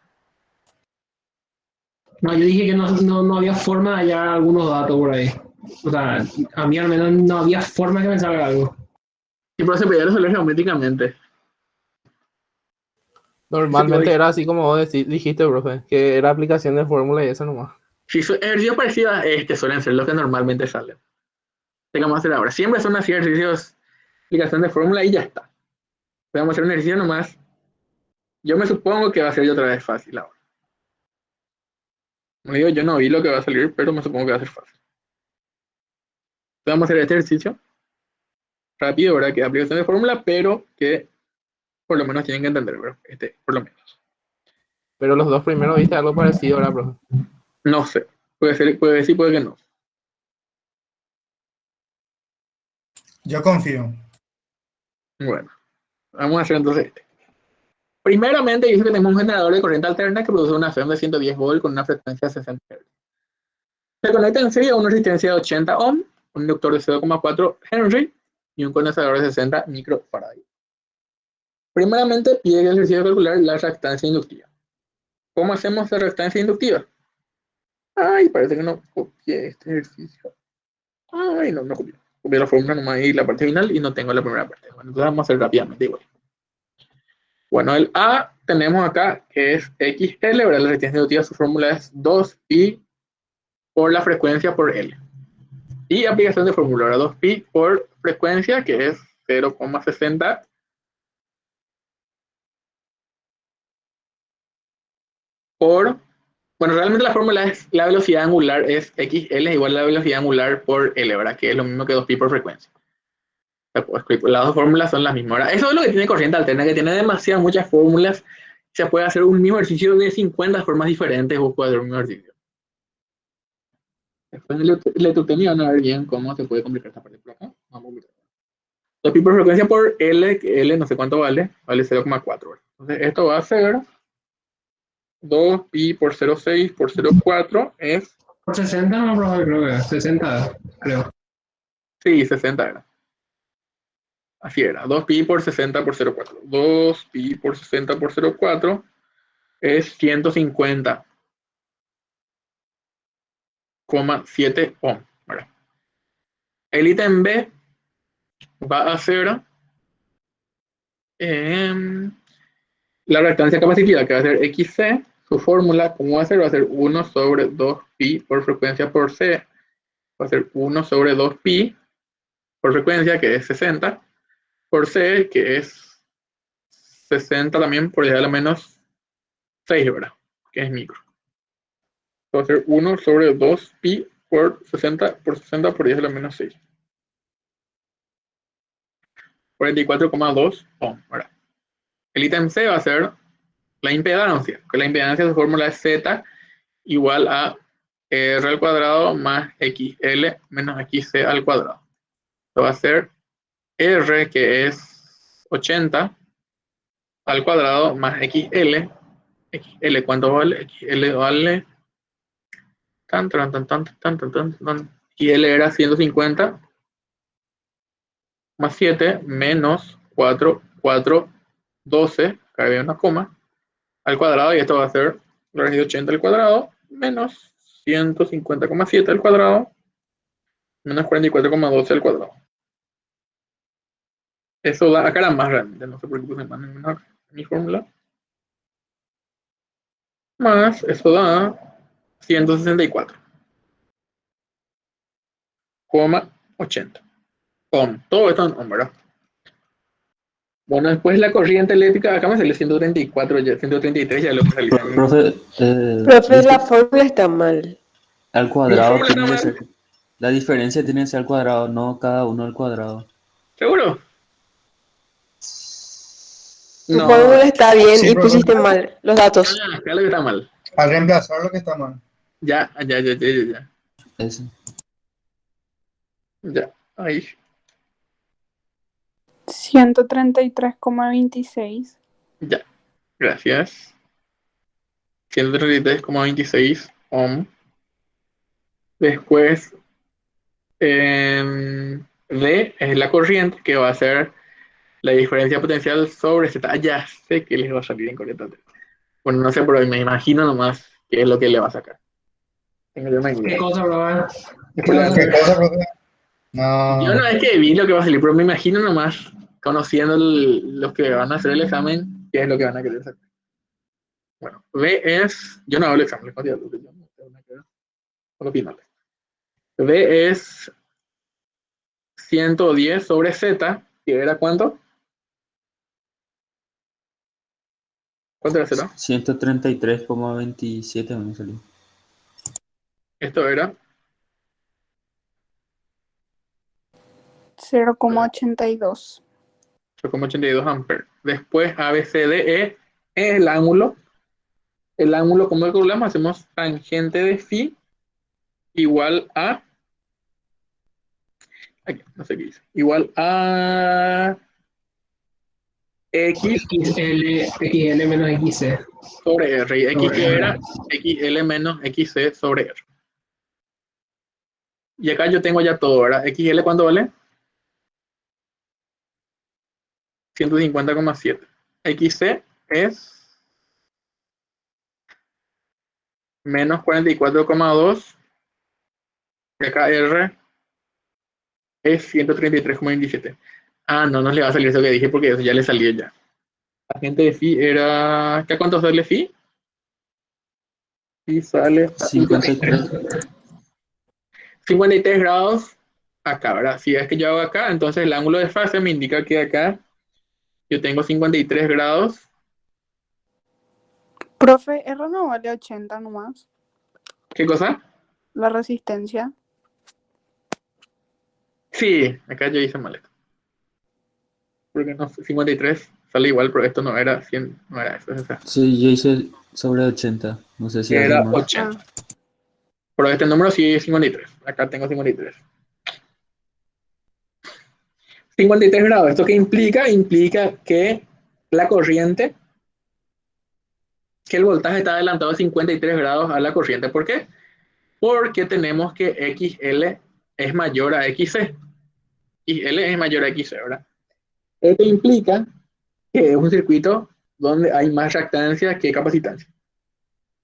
No, yo dije que no había forma de hallar algunos datos por ahí. O sea, a mí al menos no había forma que me salga algo. Y pero se podía resolver geométricamente. Normalmente era así como vos dijiste, profe, que era aplicación de fórmula y eso nomás. Si ejercicios parecidos a este suelen ser los que normalmente salen. ¿Qué vamos a hacer ahora? Siempre son así ejercicios, aplicación de fórmula y ya está. Vamos a hacer un ejercicio nomás. Yo me supongo que va a ser otra vez fácil ahora. Como digo, yo no vi lo que va a salir, pero me supongo que va a ser fácil. Vamos a hacer este ejercicio rápido, ¿verdad? Que es aplicación de fórmula, pero que por lo menos tienen que entender, ¿verdad? Por lo menos. Pero los dos primeros viste algo parecido, ¿verdad, profe? No sé. Puede ser, puede sí, puede que no. Yo confío. Bueno, vamos a hacer entonces este. Primeramente, dice que tenemos un generador de corriente alterna que produce una FEM de 110 volt con una frecuencia de 60 Hz. Se conecta en serie a una resistencia de 80 ohm, un inductor de 0,4 Henry y un condensador de 60 microfarad. Primeramente, pide el ejercicio de calcular la reactancia inductiva. ¿Cómo hacemos la reactancia inductiva? Ay, parece que no copié este ejercicio. Ay, no copié. Copié la fórmula nomás y la parte final y no tengo la primera parte. Bueno, entonces vamos a hacer rápidamente igual. Bueno, el A tenemos acá que es XL, ¿verdad? La resistencia inductiva, su fórmula es 2pi por la frecuencia por L. Y aplicación de fórmula, ¿verdad? 2pi por frecuencia, que es 0,60 por... Bueno, realmente la fórmula es la velocidad angular es XL es igual a la velocidad angular por L, ¿verdad? Que es lo mismo que 2pi por frecuencia. Las dos fórmulas son las mismas, ¿verdad? Eso es lo que tiene corriente alterna, que tiene demasiadas, muchas fórmulas. Se puede hacer un mismo ejercicio de 50 formas diferentes o puede hacer un mismo ejercicio. Después le tutería van a ver bien cómo se puede complicar esta parte por acá. Vamos a mirar. 2pi por frecuencia por L, que L no sé cuánto vale 0,4. Entonces esto va a ser 2pi por 0,6 por 0,4 es... Por 60 no, profe, creo que 60, creo. Sí, 60 era. Así era, 2pi por 60 por 0,4. 2pi por 60 por 0,4 es 150,7 ohm. ¿Verdad? El ítem B va a ser la reactancia capacitiva, que va a ser XC. Su fórmula, ¿cómo va a ser? Va a ser 1 sobre 2pi por frecuencia por C. Va a ser 1 sobre 2pi por frecuencia, que es 60, por C, que es 60 también por 10 a la menos 6, ¿verdad? Que es micro. Va a ser 1 sobre 2pi por 60 por 60 por 10 a la menos 6. 44,2 ohm, ¿verdad? El ítem C va a ser la impedancia, que la impedancia de su fórmula es Z igual a R al cuadrado más XL menos XC al cuadrado. Esto va a ser R, que es 80 al cuadrado más XL. XL, ¿cuánto vale? XL vale Y L era 150 más 7 menos 4, 12, acá había una coma, al cuadrado, y esto va a ser la raíz de 80 al cuadrado, menos 150,7 al cuadrado, menos 44,12 al cuadrado. Eso da, acá era más grande, no sé por qué puse más en mi fórmula. Más, eso da 164,80 ohm. Todo esto en ohm, ¿verdad? Bueno, después la corriente eléctrica, acá me salió 134, 133, ya lo que salió. Profe, Profe, la fórmula está mal. al La cuadrado fórmula tiene que está ser, mal, la diferencia tiene que ser al cuadrado, no cada uno al cuadrado. ¿seguro? Tu No, fórmula está bien Sí, y profe. pusiste mal los datos. acá lo que está mal. Al reemplazar lo que está mal. Ya. Ese. Ya, ahí. 133,26. Ya, gracias. 133,26 ohm. Después, D es la corriente, que va a ser la diferencia potencial sobre Z. Ah, ya sé que les va a salir incorrectamente. Bueno, no sé, pero me imagino nomás qué es lo que le va a sacar. Tengo yo una ¿Qué idea. cosa, profe? ¿Qué Después vas a ¿Qué hacer? cosa, profe? yo no No. es que vi lo que va a salir, pero me imagino nomás, conociendo los que van a hacer el examen, qué es lo que van a querer sacar. Bueno, B es. Yo no hago el examen, les conté algo que yo no tengo nada que ver con los finales. B es 110 sobre Z, que era ¿cuánto? ¿Cuánto era Z? 133,27 me salió. Esto era 0,82. 8,82 amperes. Después ABCDE es el ángulo. El ángulo, ¿cómo lo calculamos? Hacemos tangente de phi igual a. Aquí, no sé qué dice. Igual a X XL menos XC. sobre R. Y X Sobre que era R. XL menos XC sobre R. Y acá yo tengo ya todo, ¿verdad? XL, ¿cuánto vale? 150,7. XC es menos 44,2. Y acá R es 133,27. Ah, no nos le va a salir eso que dije porque eso ya le salió ya. La gente de phi era. ¿Qué cuánto sale phi? Phi sale 53. 53 grados acá, ¿verdad? Si es que yo hago acá, entonces el ángulo de fase me indica que acá yo tengo 53 grados. Profe, R no vale 80 nomás. ¿Qué cosa? La resistencia. Sí, acá yo hice mal esto. Porque no, 53 sale igual, pero esto no era 100, no era eso, o sea, Sí, yo hice sobre 80. No sé si era alguien más. 80. Pero este número sí es 53. Acá tengo 53. 53 grados. ¿Esto qué implica? Implica que la corriente, que el voltaje está adelantado a 53 grados a la corriente. ¿Por qué? Porque tenemos que XL es mayor a XC. XL es mayor a XC, ¿verdad? Esto implica que es un circuito donde hay más reactancia que capacitancia.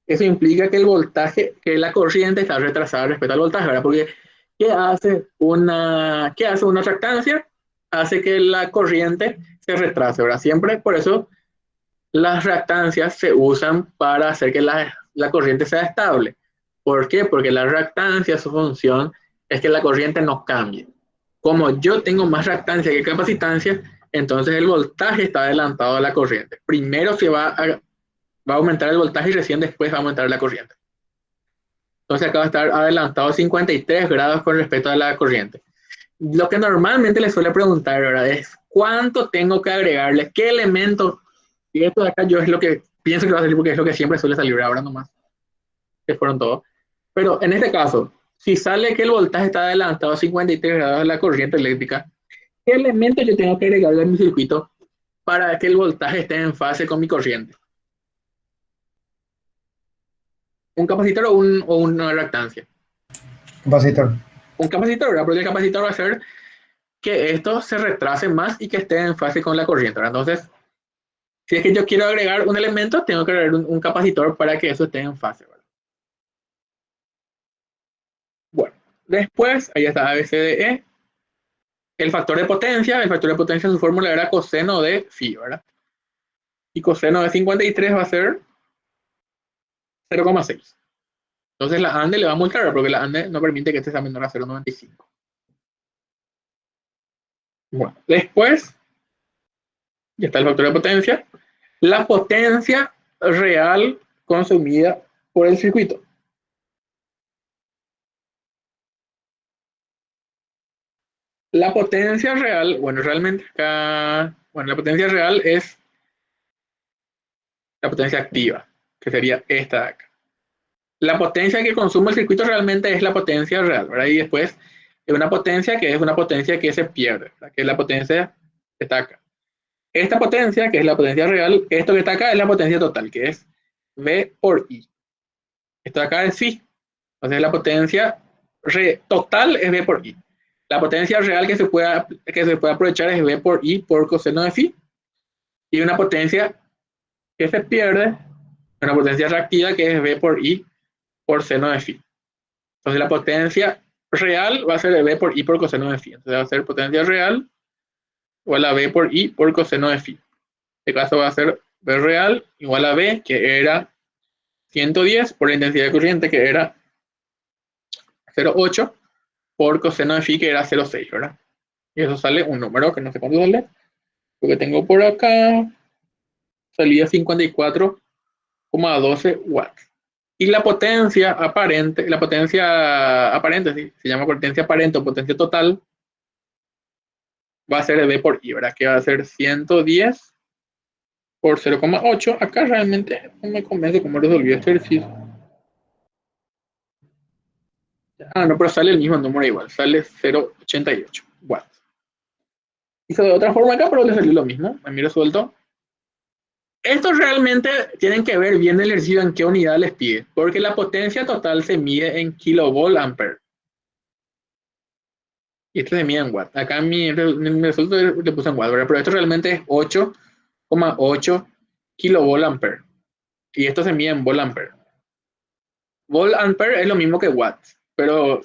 Eso implica que el voltaje, que la corriente está retrasada respecto al voltaje, ¿verdad? Porque ¿qué hace una reactancia? Hace que la corriente se retrase, ¿verdad? Siempre, por eso las reactancias se usan para hacer que la corriente sea estable. ¿Por qué? Porque la reactancia, su función es que la corriente no cambie. Como yo tengo más reactancia que capacitancia, entonces el voltaje está adelantado a la corriente. Primero se va a aumentar el voltaje y recién después va a aumentar la corriente. Entonces acá va a estar adelantado 53 grados con respecto a la corriente. Lo que normalmente les suele preguntar, ¿verdad? Es ¿cuánto tengo que agregarle? ¿Qué elemento? Y esto de acá yo es lo que pienso que va a salir porque es lo que siempre suele salir ahora nomás. Que fueron todos. Pero en este caso, si sale que el voltaje está adelantado a 53 grados de la corriente eléctrica, ¿qué elemento yo tengo que agregarle a mi circuito para que el voltaje esté en fase con mi corriente? ¿Un capacitor o una reactancia? Capacitor. Un capacitor, ¿verdad? Porque el capacitor va a hacer que esto se retrase más y que esté en fase con la corriente, ¿verdad? Entonces, si es que yo quiero agregar un elemento, tengo que agregar un capacitor para que eso esté en fase, ¿verdad? Bueno, después, ahí está ABCDE. El factor de potencia su fórmula era coseno de phi, ¿verdad? Y coseno de 53 va a ser 0,6. Entonces la ANDE le va a multiplicar porque la ANDE no permite que este sea menor a 0,95. Bueno, después, ya está el factor de potencia. La potencia real consumida por el circuito. La potencia real, bueno, realmente acá, bueno, la potencia real es la potencia activa, que sería esta de acá. La potencia que consume el circuito realmente es la potencia real, ¿verdad? Y después es una potencia que se pierde, ¿verdad? Que es la potencia que está acá. Esta potencia, que es la potencia real, esto que está acá es la potencia total, que es V por I. Esto de acá es phi. Entonces la potencia total es V por I. La potencia real que se puede aprovechar es V por I por coseno de phi. Y una potencia que se pierde, una potencia reactiva que es V por I por seno de phi. Entonces la potencia real va a ser V por I por coseno de phi. Entonces va a ser potencia real igual a V por I por coseno de phi. En este caso va a ser V real igual a V, que era 110 por la intensidad de corriente, que era 0,8 por coseno de phi, que era 0,6, ¿verdad? Y eso sale un número que no sé cuánto sale. Lo que tengo por acá salía 54,12 watts. Y la potencia aparente, sí, se llama potencia aparente o potencia total, va a ser V por I, ¿verdad? Que va a ser 110 por 0,8. Acá realmente no me convence cómo resolví este ejercicio. No, pero sale el mismo número igual, sale 0,88 watts. Hizo de otra forma acá, pero le salió lo mismo. A mí resuelto. Estos realmente tienen que ver bien el ejercicio en qué unidad les pide, porque la potencia total se mide en kilovolt ampere. Y esto se mide en watt. Acá en mi resultado le puse en watt, ¿verdad? Pero esto realmente es 8,8 kilovolt ampere. Y esto se mide en volt ampere. Volt ampere es lo mismo que watt, pero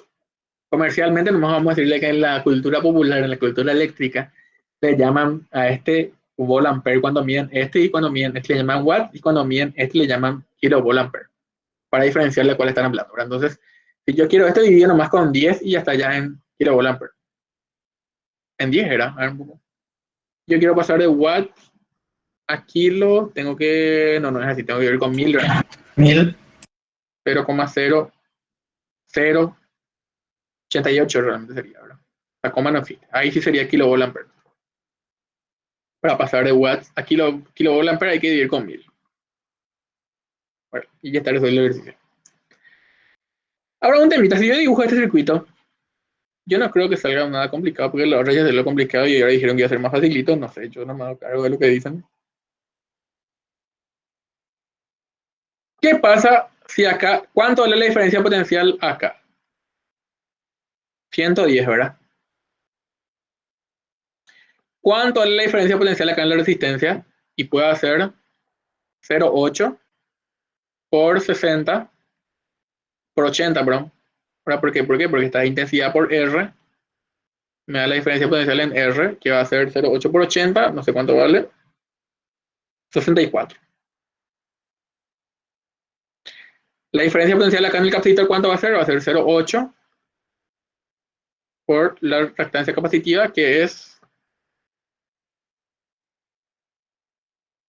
comercialmente nomás vamos a decirle que en la cultura popular, en la cultura eléctrica, le llaman a este volt ampere cuando miden este, y cuando miden este le llaman watt, y cuando miden este le llaman kilovolt ampere, para diferenciar de cuál están hablando, ¿verdad? Entonces, si yo quiero esto dividido nomás con 10 y ya está ya en kilovolt ampere. En 10 era, a ver un poco. Yo quiero pasar de watt a kilo, tengo que, no es así, tengo que ir con 1000, ¿verdad? 1000. 0,0088 realmente sería, ¿verdad? La coma no existe. Ahí sí sería kilovolt ampere. Para pasar de watts a kilovolt ampere hay que dividir con 1000. Bueno, y ya está resuelto el ejercicio. Ahora un temita, si yo dibujo este circuito, yo no creo que salga nada complicado, porque los reyes de lo complicado y ahora dijeron que iba a ser más facilito, no sé, yo no me hago cargo de lo que dicen. ¿Qué pasa si acá, cuánto vale la diferencia potencial acá? 110, ¿verdad? ¿Cuánto vale la diferencia potencial acá en la resistencia? Y puede hacer 0,8 por 60 por 80, perdón. ¿Por qué? Porque esta intensidad por R me da la diferencia potencial en R, que va a ser 0,8 por 80, no sé cuánto vale, 64. La diferencia potencial acá en el capacitor, ¿cuánto va a ser? Va a ser 0,8 por la reactancia capacitiva, que es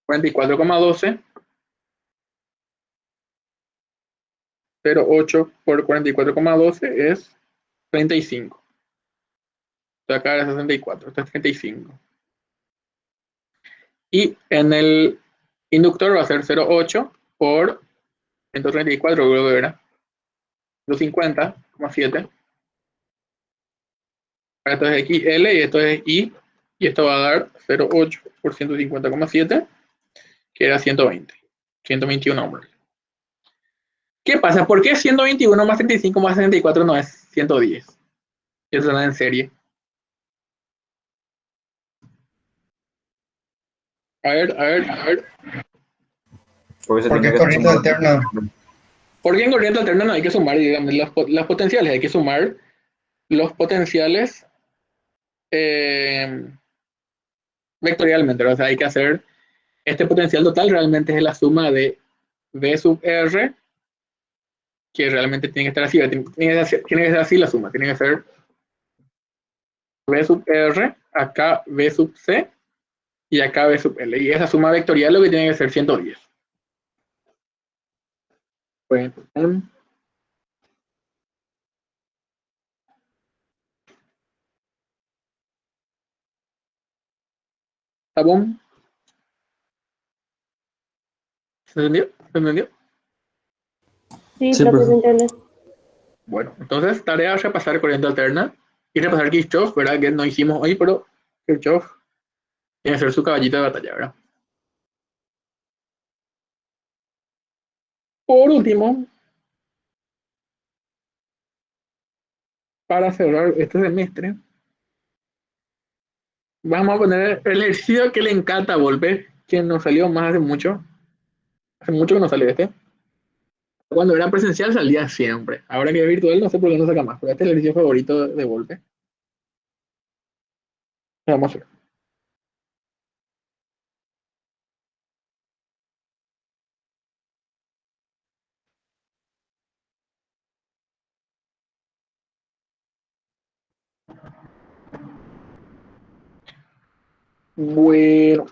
44,12. 0,8 por 44,12 es 35. Esto acá es 64, esto es 35. Y en el inductor va a ser 0,8 por 134, creo que era 250,7. Esto es XL y esto es I, y esto va a dar 0,8 por 150,7, que era 120, 121 ohms. ¿Qué pasa? ¿Por qué 121 más 35 más 64 no es 110? Eso suena en serie. A ver. Porque es corriente alterna. Porque en corriente alterna no hay que sumar, digamos, las potenciales, hay que sumar los potenciales vectorialmente, o sea, hay que hacer este potencial total realmente es la suma de V sub R, que realmente tiene que estar así, tiene que ser así la suma, tiene que ser V sub R, acá V sub C y acá V sub L, y esa suma vectorial lo que tiene que ser 110. Pues, ¿Tabón? ¿Se entendió? ¿Se entendió? Sí, Sí, profe, profe. se entiende. Bueno, entonces tarea es repasar corriente alterna y repasar Kirchhoff, ¿verdad? Que no hicimos hoy, pero Kirchhoff tiene que ser su caballito de batalla, ¿verdad? Por último, para cerrar este semestre, vamos a poner el ejercicio que le encanta a Volpe, que nos salió más hace mucho que no sale este. Cuando era presencial salía siempre. Ahora que es virtual no sé por qué no saca más, pero este es el ejercicio favorito de Volpe. Vamos a ver. Bueno.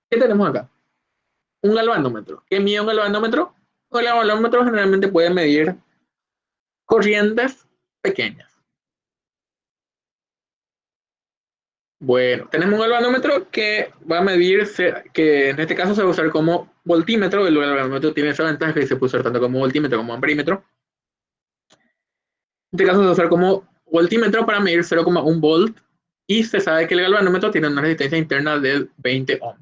¿Qué tenemos acá? Un galvanómetro. ¿Qué mide un galvanómetro? Un galvanómetro generalmente puede medir corrientes pequeñas. Bueno, tenemos un galvanómetro que va a medir, que en este caso se va a usar como voltímetro. El galvanómetro tiene esa ventaja que se puede usar tanto como voltímetro como amperímetro. En este caso se va a usar como voltímetro para medir 0,1 volt y se sabe que el galvanómetro tiene una resistencia interna de 20 ohm.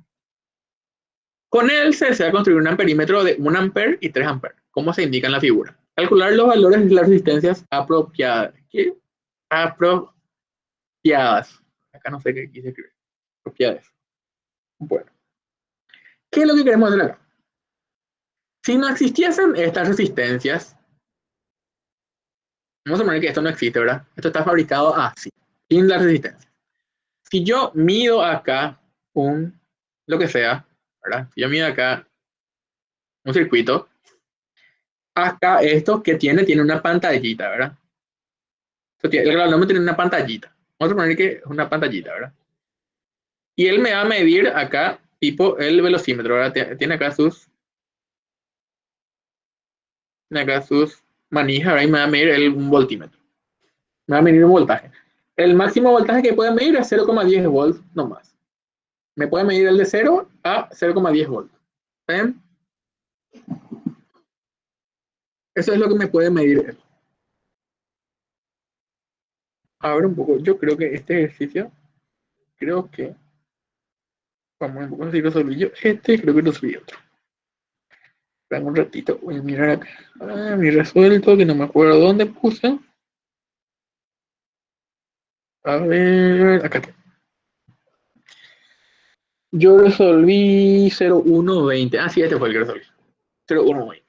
Con él se desea construir un amperímetro de 1 ampere y 3 ampere, como se indica en la figura. Calcular los valores de las resistencias apropiadas. ¿Qué? Apropiadas. Acá no sé qué quise escribir. Apropiadas. Bueno. ¿Qué es lo que queremos hacer acá? Si no existiesen estas resistencias, vamos a poner que esto no existe, ¿verdad? Esto está fabricado así, sin la resistencia. Si yo mido acá lo que sea, ¿verdad? Si yo mido acá un circuito, acá esto que tiene una pantallita, ¿verdad? El galvanómetro tiene una pantallita. Vamos a poner que es una pantallita, ¿verdad? Y él me va a medir acá, tipo el velocímetro, ¿verdad? Tiene acá sus manijas, ¿verdad? Y me va a medir un voltímetro. Me va a medir un voltaje. El máximo voltaje que puede medir es 0,10 volts, no más. Me puede medir el de 0 a 0,10 volts. ¿Ven? Eso es lo que me puede medir él. A ver un poco, yo creo que este ejercicio, vamos un poco si resolví yo creo que resolví otro. Espera un ratito, voy a mirar acá. Mi resuelto, que no me acuerdo dónde puse. A ver, acá está. Yo resolví 0,120. Ah, sí, este fue el que resolví. 0,120.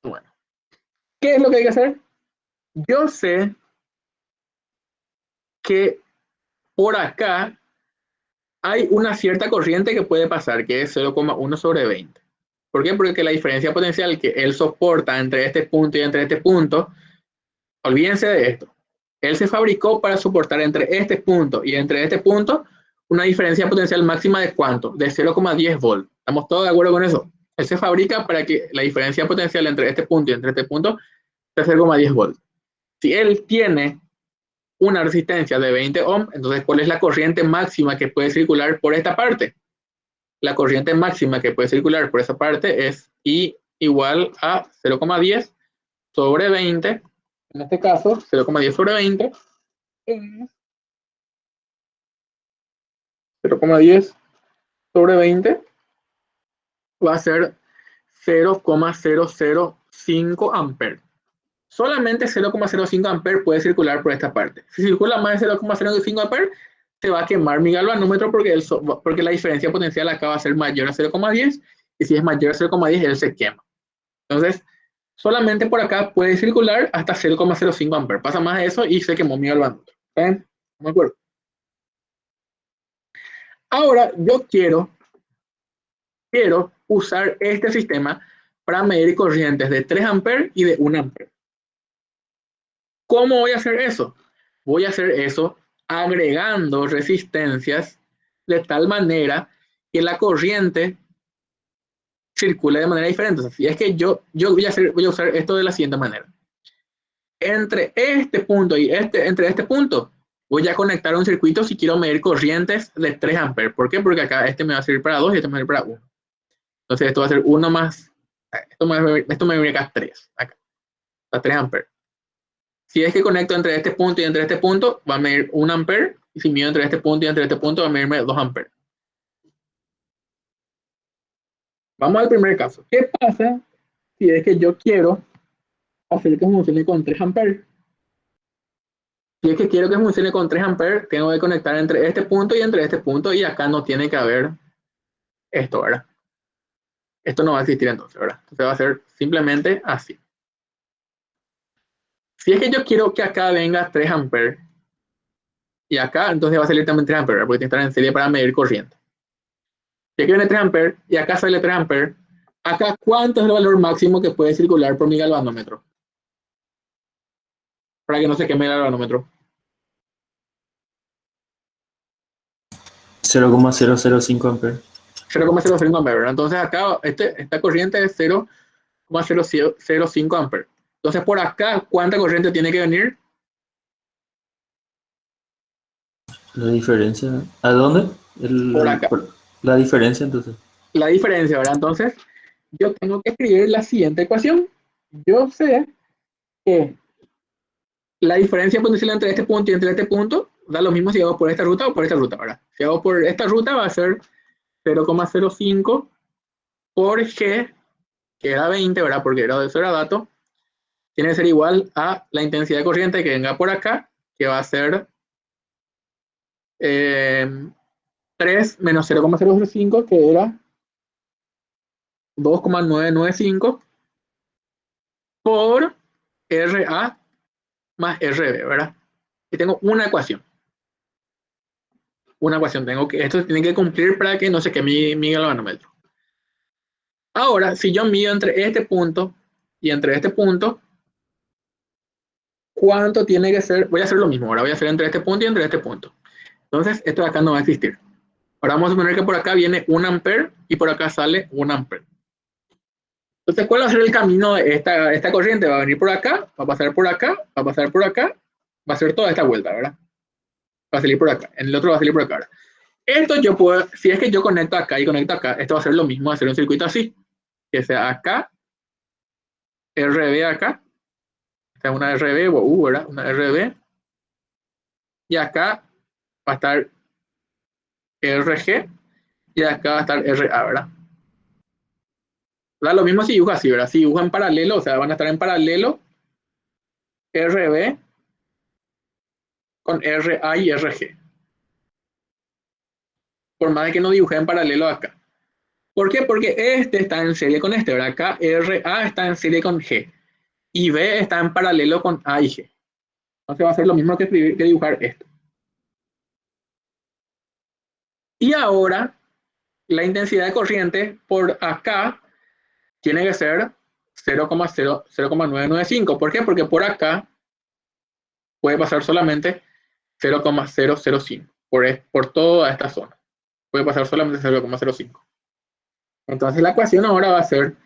Bueno. ¿Qué es lo que hay que hacer? Yo sé que por acá hay una cierta corriente que puede pasar, que es 0,1 sobre 20. ¿Por qué? Porque la diferencia potencial que él soporta entre este punto y entre este punto, olvídense de esto. Él se fabricó para soportar entre este punto y entre este punto una diferencia potencial máxima de ¿cuánto? De 0,10 volt. ¿Estamos todos de acuerdo con eso? Él se fabrica para que la diferencia potencial entre este punto y entre este punto sea 0,10 volt. Si él tiene una resistencia de 20 ohm, entonces ¿cuál es la corriente máxima que puede circular por esta parte? La corriente máxima que puede circular por esa parte es I igual a 0,10 sobre 20, en este caso 0,10 sobre 20, 0,10 sobre 20 va a ser 0,005 amperes. Solamente 0,05 amperes puede circular por esta parte. Si circula más de 0,05 amperes, se va a quemar mi galvanómetro porque la diferencia potencial acá va a ser mayor a 0,10 y si es mayor a 0,10 él se quema. Entonces, solamente por acá puede circular hasta 0,05 amperes. Pasa más de eso y se quemó mi galvanómetro. ¿Saben? No me acuerdo. Ahora yo quiero usar este sistema para medir corrientes de 3 amperes y de 1 ampere. ¿Cómo voy a hacer eso? Voy a hacer eso agregando resistencias de tal manera que la corriente circule de manera diferente. O sea, si es que yo voy a usar esto de la siguiente manera. Entre este punto y entre este punto, voy a conectar un circuito si quiero medir corrientes de 3 amperes. ¿Por qué? Porque acá este me va a servir para 2 y este me va a servir para 1. Entonces esto va a ser 1 más, esto me viene acá 3, acá, a 3 amperes. Si es que conecto entre este punto y entre este punto, va a medir 1 ampere. Y si mido entre este punto y entre este punto, va a medirme 2 amperes. Vamos al primer caso. ¿Qué pasa si es que yo quiero hacer que funcione con 3 amperes? Si es que quiero que funcione con 3 amperes, tengo que conectar entre este punto y entre este punto. Y acá no tiene que haber esto, ¿verdad? Esto no va a existir entonces, ¿verdad? Entonces va a ser simplemente así. Si es que yo quiero que acá venga 3 amperes, y acá entonces va a salir también 3 amperes, porque tiene que estar en serie para medir corriente. Si aquí viene 3 amperes, y acá sale 3 amperes, acá ¿cuánto es el valor máximo que puede circular por mi galvanómetro? Para que no se queme el galvanómetro. 0,005 amperes. 0,05 amperes, ¿verdad? Entonces acá esta corriente es 0,005 amperes. Entonces por acá, ¿cuánta corriente tiene que venir? La diferencia. ¿A dónde? Por acá. La diferencia, entonces. La diferencia, ¿verdad? Entonces, yo tengo que escribir la siguiente ecuación. Yo sé que la diferencia potencial entre este punto y entre este punto da lo mismo si hago por esta ruta o por esta ruta, ¿verdad? Si hago por esta ruta va a ser 0,05 por G, que era 20, ¿verdad? Porque eso era dato. Tiene que ser igual a la intensidad de corriente que venga por acá, que va a ser 3 menos 0,005, que era 2,995 por RA más RB, ¿verdad? Y tengo una ecuación. Esto tiene que cumplir para que no se queme mi galvanómetro. Ahora, si yo mido entre este punto y entre este punto, ¿cuánto tiene que ser? Voy a hacer lo mismo, ahora voy a hacer entre este punto y entre este punto. Entonces, esto de acá no va a existir. Ahora vamos a suponer que por acá viene 1 ampere y por acá sale 1 ampere. Entonces, ¿cuál va a ser el camino de esta corriente? Va a venir por acá, va a pasar por acá, va a pasar por acá, va a hacer toda esta vuelta, ¿verdad? Va a salir por acá. En el otro va a salir por acá, ¿verdad? Esto yo puedo, si es que yo conecto acá y conecto acá, esto va a ser lo mismo, va a ser un circuito así, que sea acá, RB acá, esta es una RB, ¿verdad? Una RB, y acá va a estar RG, y acá va a estar RA, ¿verdad? Da lo mismo si dibuja así, ¿verdad? Si dibuja en paralelo, o sea, van a estar en paralelo RB con RA y RG. Por más de que no dibujé en paralelo acá. ¿Por qué? Porque este está en serie con este, ¿verdad? Acá RA está en serie con G. Y B está en paralelo con A y G. Entonces va a ser lo mismo que dibujar esto. Y ahora, la intensidad de corriente por acá tiene que ser 0,995. ¿Por qué? Porque por acá puede pasar solamente 0,005 por toda esta zona. Puede pasar solamente 0,05. Entonces la ecuación ahora va a ser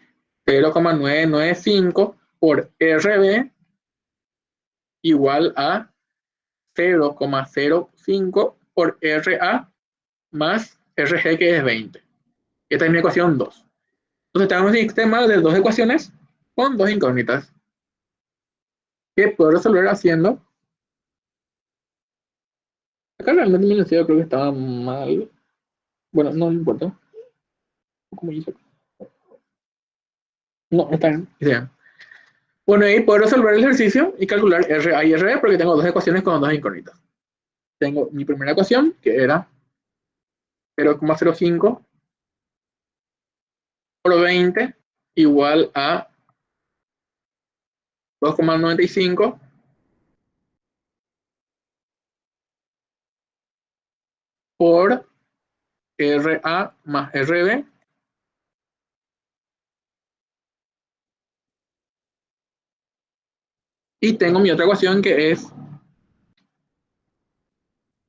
0,995 por RB igual a 0,05 por RA más RG, que es 20. Esta es mi ecuación 2. Entonces tenemos un sistema de dos ecuaciones con dos incógnitas que puedo resolver haciendo. Acá realmente mi enunciado creo que estaba mal. Bueno, no importa. ¿Cómo hice? No, está bien. Bien. Bueno, y puedo resolver el ejercicio y calcular RA y RB porque tengo dos ecuaciones con dos incógnitas. Tengo mi primera ecuación, que era 0,05 por 20 igual a 2,95 por RA más RB y tengo mi otra ecuación que es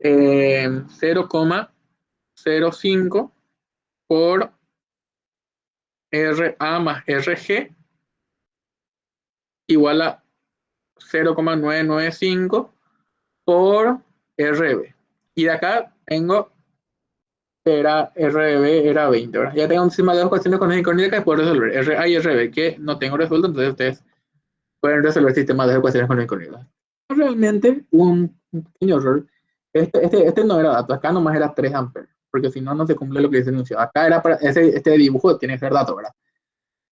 0,05 por RA más RG igual a 0,995 por RB. Y de acá tengo era RB era 20, ¿verdad? Ya tengo encima de dos ecuaciones con incógnitas que puedo resolver, RA y RB, que no tengo resuelto, entonces ustedes pueden resolver el sistema de dos ecuaciones con incógnitas. Realmente un pequeño error. Este no era dato, acá nomás era 3 amperes, porque si no, no se cumple lo que dice el enunciado. Acá era para este dibujo tiene que ser dato, ¿verdad?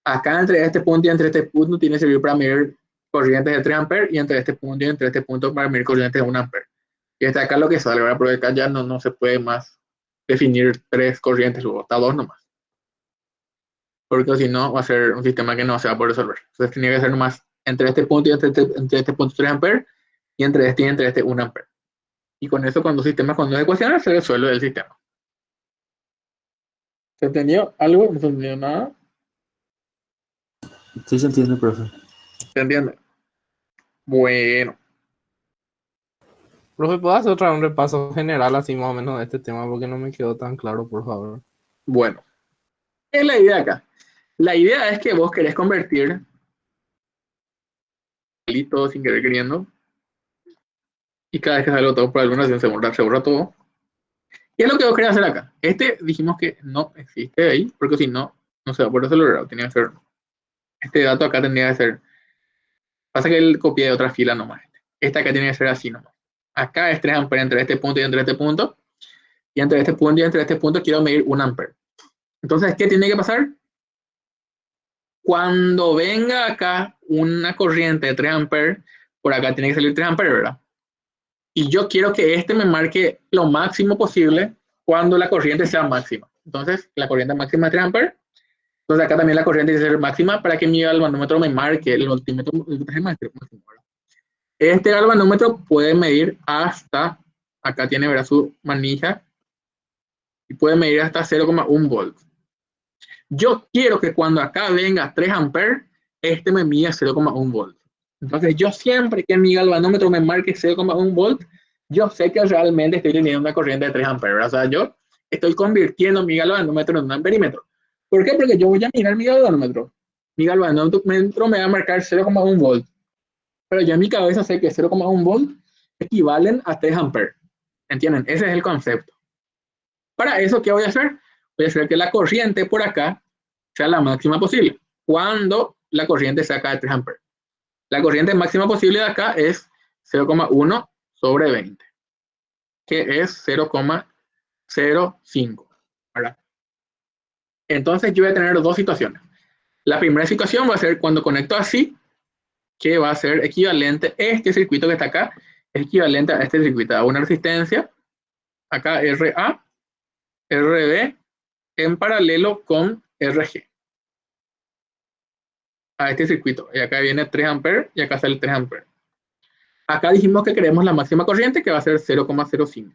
Acá entre este punto y entre este punto tiene que servir para medir corrientes de 3 amperes y entre este punto y entre este punto para medir corrientes de 1 ampere. Y está acá lo que sale, ¿verdad? Porque acá ya no se puede más definir 3 corrientes, luego está 2 nomás. Porque si no, va a ser un sistema que no se va a poder resolver. Entonces tenía que ser nomás entre este punto y entre este punto 3 amperes y entre este 1 ampere. Y con eso, con dos sistemas con dos ecuaciones, se resuelve el sistema. ¿Se entendió algo? ¿No se entendió nada? Sí se entiende, profe. ¿Se entiende? Bueno. Profe, ¿puedo hacer otra vez un repaso general así más o menos de este tema? Porque no me quedó tan claro, por favor. Bueno. ¿Qué es la idea acá? La idea es que vos querés convertir todo sin querer queriendo. Y cada vez que sale todo por alguna razón se borra todo. ¿Qué es lo que vos querés hacer acá? Dijimos que no existe ahí, porque si no, no se va a poder resolver. Tenía que ser. Este dato acá tendría que ser. Pasa que él copia de otra fila nomás. Esta acá tiene que ser así nomás. Acá es 3 amperes entre este punto y entre este punto. Y entre este punto y entre este punto quiero medir 1 ampere. Entonces, ¿qué tiene que pasar? Cuando venga acá una corriente de 3 amperes, por acá tiene que salir 3 amperes, ¿verdad? Y yo quiero que me marque lo máximo posible cuando la corriente sea máxima. Entonces, la corriente máxima es 3 amperes. Entonces, acá también la corriente tiene que ser máxima para que mi galvanómetro me marque el voltímetro máximo. Este galvanómetro puede medir hasta, acá tiene, ¿verdad?, su manija, y puede medir hasta 0,1 volt. Yo quiero que cuando acá venga 3 amperes, me mida 0,1 volt. Entonces, yo siempre que mi galvanómetro me marque 0,1 volt, yo sé que realmente estoy teniendo una corriente de 3 amperes. O sea, yo estoy convirtiendo mi galvanómetro en un amperímetro. ¿Por qué? Porque yo voy a mirar mi galvanómetro. Mi galvanómetro me va a marcar 0,1 volt. Pero yo en mi cabeza sé que 0,1 volt equivalen a 3 amperes. ¿Entienden? Ese es el concepto. Para eso, ¿qué voy a hacer? Voy a hacer que la corriente por acá sea la máxima posible. Cuando la corriente sea acá de 3 amperes. La corriente máxima posible de acá es 0,1 sobre 20, que es 0,05. ¿Verdad? Entonces yo voy a tener dos situaciones. La primera situación va a ser cuando conecto así, que va a ser equivalente, este circuito que está acá, es equivalente a este circuito, a una resistencia, acá RA, RB, en paralelo con RG. A este circuito. Y acá viene 3 amperes y acá sale 3 amperes. Acá dijimos que queremos la máxima corriente, que va a ser 0,05.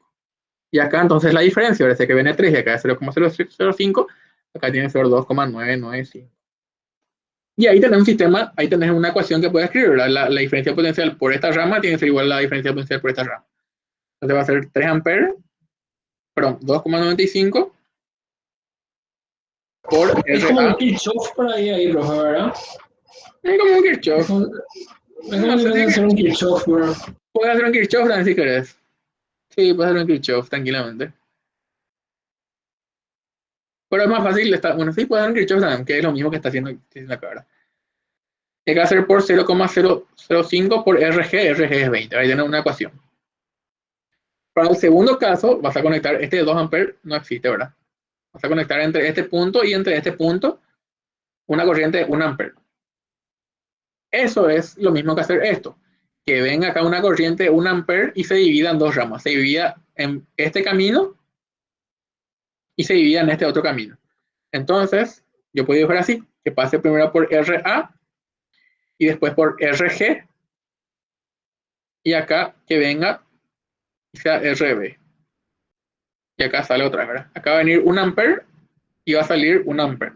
Y acá entonces la diferencia, parece que viene 3 y acá es 0,005, acá tiene que ser 2,995. Y ahí tenés un sistema, ahí tenés una ecuación que puedes escribir. La diferencia potencial por esta rama tiene que ser igual a la diferencia potencial por esta rama. Entonces va a ser 3 amperes, perdón, 2,95 por Es como un RA. Kirchhoff por ahí, profe, ¿verdad? Es como un Kirchhoff. Es como que hacer un Kirchhoff, bro. Puedes hacer un Kirchhoff también si querés. Sí, puedes hacer un Kirchhoff tranquilamente. Pero es más fácil, bueno, sí puedes hacer un Kirchhoff también, que es lo mismo que está haciendo acá, ¿verdad? Hay que hacer por 0,005 por RG, RG es 20, ahí tienes una ecuación. Para el segundo caso, vas a conectar este de 2 amperes, no existe, ¿verdad? Vas a conectar entre este punto y entre este punto una corriente de 1 ampere. Eso es lo mismo que hacer esto. Que venga acá una corriente de 1 ampere y se divida en dos ramas. Se divida en este camino y se divida en este otro camino. Entonces, yo puedo dibujar así, que pase primero por RA y después por RG y acá que venga y sea RB. Y acá sale otra vez, ¿verdad? Acá va a venir 1 ampere y va a salir 1 ampere.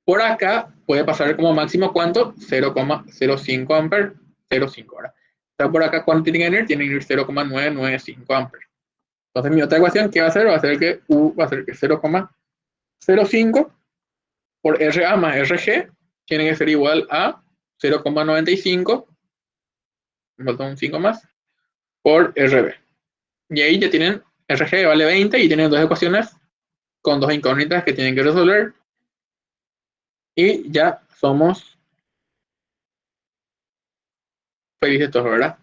Por acá puede pasar como máximo, ¿cuánto? 0,05 ampere, 0,5, ¿verdad? Entonces por acá, ¿cuánto tiene que venir? Tiene que venir 0,995 ampere. Entonces mi otra ecuación, ¿qué va a hacer? Va a ser que U va a ser que 0,05 por RA más RG tiene que ser igual a 0,95, me falta un 5 más, por RB. Y ahí ya tienen RG vale 20 y tienen dos ecuaciones con dos incógnitas que tienen que resolver. Y ya somos felices todos, ¿verdad?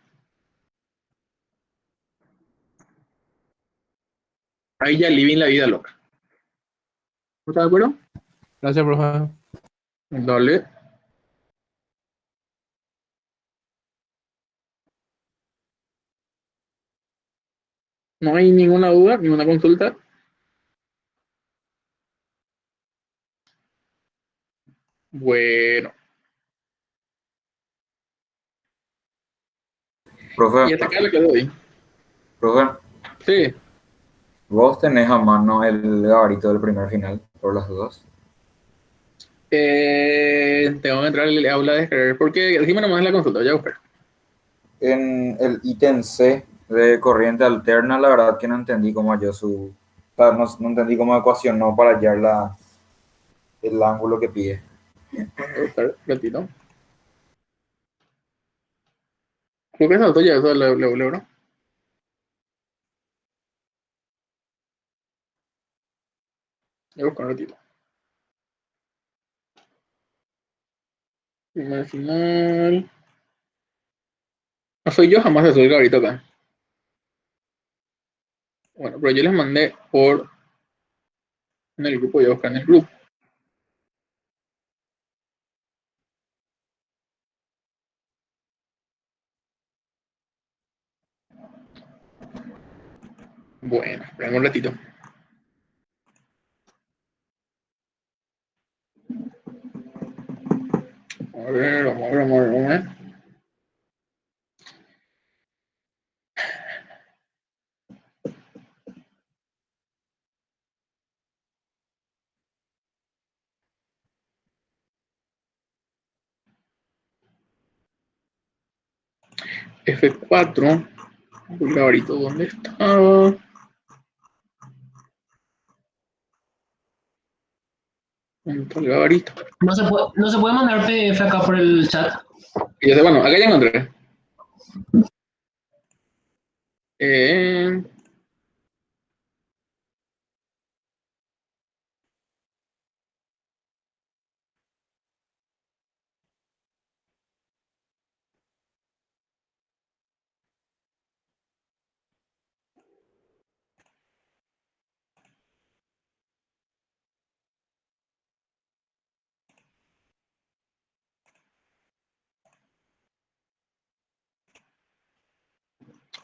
Ahí ya living la vida loca. ¿Estás de acuerdo? Gracias, profe. Dale. No hay ninguna duda, ninguna consulta. Bueno. Profe, Y hasta acá lo que doy. profe, Sí. ¿vos tenés a mano el gabarito del primer final, por las dudas? Tengo que entrar al aula de descargar. Porque dime nomás la consulta, voy a buscar. En el ítem C de corriente alterna, la verdad que no entendí cómo halló su... O sea, no entendí cómo ecuacionó para hallar el ángulo que pide. Voy a buscar un ratito. Creo que saltó ya eso del euro. Voy a buscar un ratito. Primer final. No soy yo, jamás soy el gabarito acá. Bueno, pero yo les mandé por en el grupo, voy a buscar en el grupo. Bueno, esperemos un ratito. A ver, vamos a ver, vamos a ver, vamos a ver. F4. El gabarito, ¿dónde estaba? ¿Dónde está el gabarito? No se puede mandar PDF acá por el chat. Y yo sé, bueno, acá ya encontré. Eh,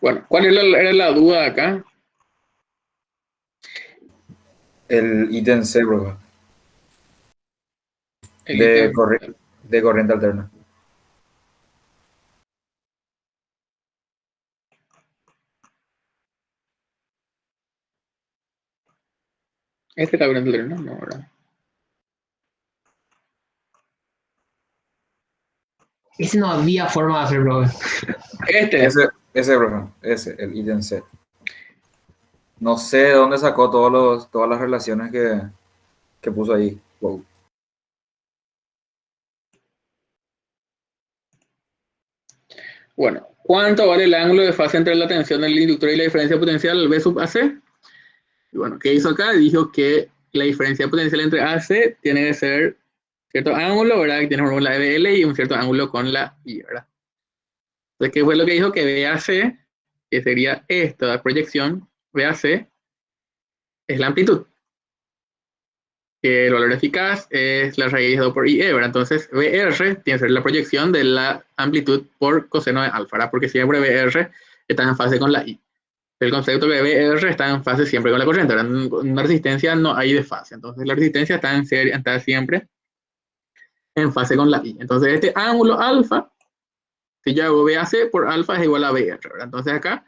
bueno, ¿cuál era la duda acá? El ítem C, profe, El de, ítem. de corriente alterna. Este está abriendo el tren, ¿no? No, ¿verdad? Ese no había forma de hacerlo. Este. Ese, profe, ese, el ítem C. No sé de dónde sacó todas las relaciones que puso ahí. Wow. Bueno, ¿cuánto vale el ángulo de fase entre la tensión del inductor y la diferencia potencial B sub AC? Y bueno, ¿qué hizo acá? Dijo que la diferencia potencial entre AC tiene que ser cierto ángulo, ¿verdad? Que tiene una fórmula de BL y un cierto ángulo con la I, ¿verdad? Entonces, ¿qué fue lo que dijo? Que BAC, que sería esta proyección, BAC, es la amplitud. que el valor eficaz es la raíz de 2 por IE, ¿verdad? Entonces, BR tiene que ser la proyección de la amplitud por coseno de alfa, ¿verdad? Porque siempre BR está en fase con la I. El concepto que BR está en fase siempre con la corriente, ¿verdad? En una resistencia no hay desfase, entonces la resistencia está siempre en fase con la I. Entonces, este ángulo alfa, si yo hago BAC por alfa es igual a BR, ¿verdad? Entonces acá,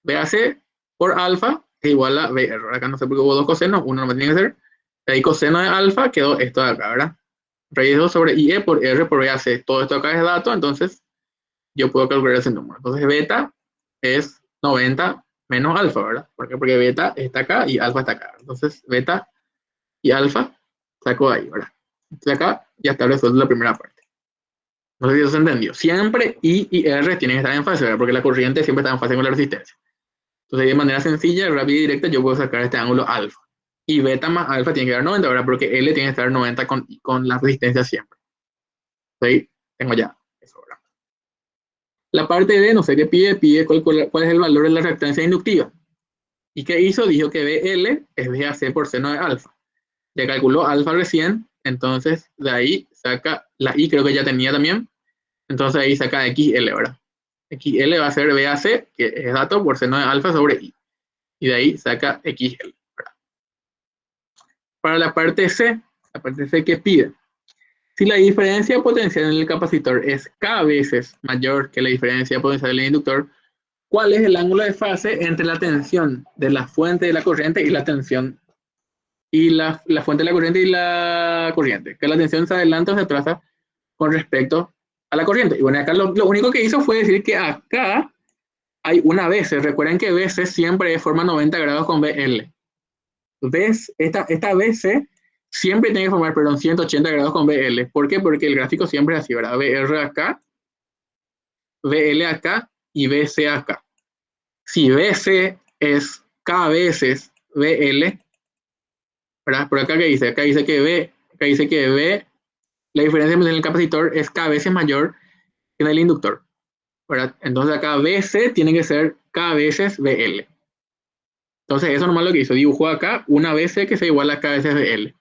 BAC por alfa es igual a BR. Acá no sé por qué hubo dos cosenos, uno no me tiene que ser. Ahí coseno de alfa quedó esto de acá, ¿verdad? Raíz de 2 sobre IE por R por BAC. Todo esto acá es dato, entonces yo puedo calcular ese número. Entonces beta es 90 menos alfa, ¿verdad? ¿Por qué? Porque beta está acá y alfa está acá. Entonces beta y alfa saco de ahí, ¿verdad? Entonces acá ya está resuelto la primera parte. No sé si eso se entendió. Siempre I y R tienen que estar en fase, ¿verdad? Porque la corriente siempre está en fase con la resistencia. Entonces, de manera sencilla, rápida y directa, yo puedo sacar este ángulo alfa. Y beta más alfa tiene que dar 90, ¿verdad? Porque L tiene que estar 90 con la resistencia siempre. Ahí tengo ya eso, ¿verdad? La parte D, no sé qué pide cuál es el valor de la reactancia inductiva. ¿Y qué hizo? Dijo que BL es BAC por seno de alfa. Ya calculó alfa recién, entonces de ahí saca la I, creo que ya tenía también. Entonces ahí saca XL, ¿verdad? XL va a ser BAC, que es dato por seno de alfa sobre I. Y de ahí saca XL, ¿verdad? Para la parte C que pide. Si la diferencia potencial en el capacitor es K veces mayor que la diferencia potencial en el inductor, ¿cuál es el ángulo de fase entre la tensión de la fuente de la corriente y la tensión y la fuente de la corriente y la corriente? Que la tensión se adelanta o se atrasa con respecto a la corriente. Y bueno, acá lo único que hizo fue decir que acá hay una BC. Recuerden que BC siempre forma 90 grados con BL. ¿Ves? Esta BC siempre tiene que formar, perdón, 180 grados con BL. ¿Por qué? Porque el gráfico siempre es así, ¿verdad? BR acá, BL acá y BC acá. Si BC es K veces BL, ¿verdad? Por acá que dice, acá dice que B, la diferencia en el capacitor es K veces mayor que en el inductor, ¿verdad? Entonces acá BC tiene que ser K veces BL. Entonces eso nomás lo que hizo, dibujó acá una BC que se iguala a K veces BL.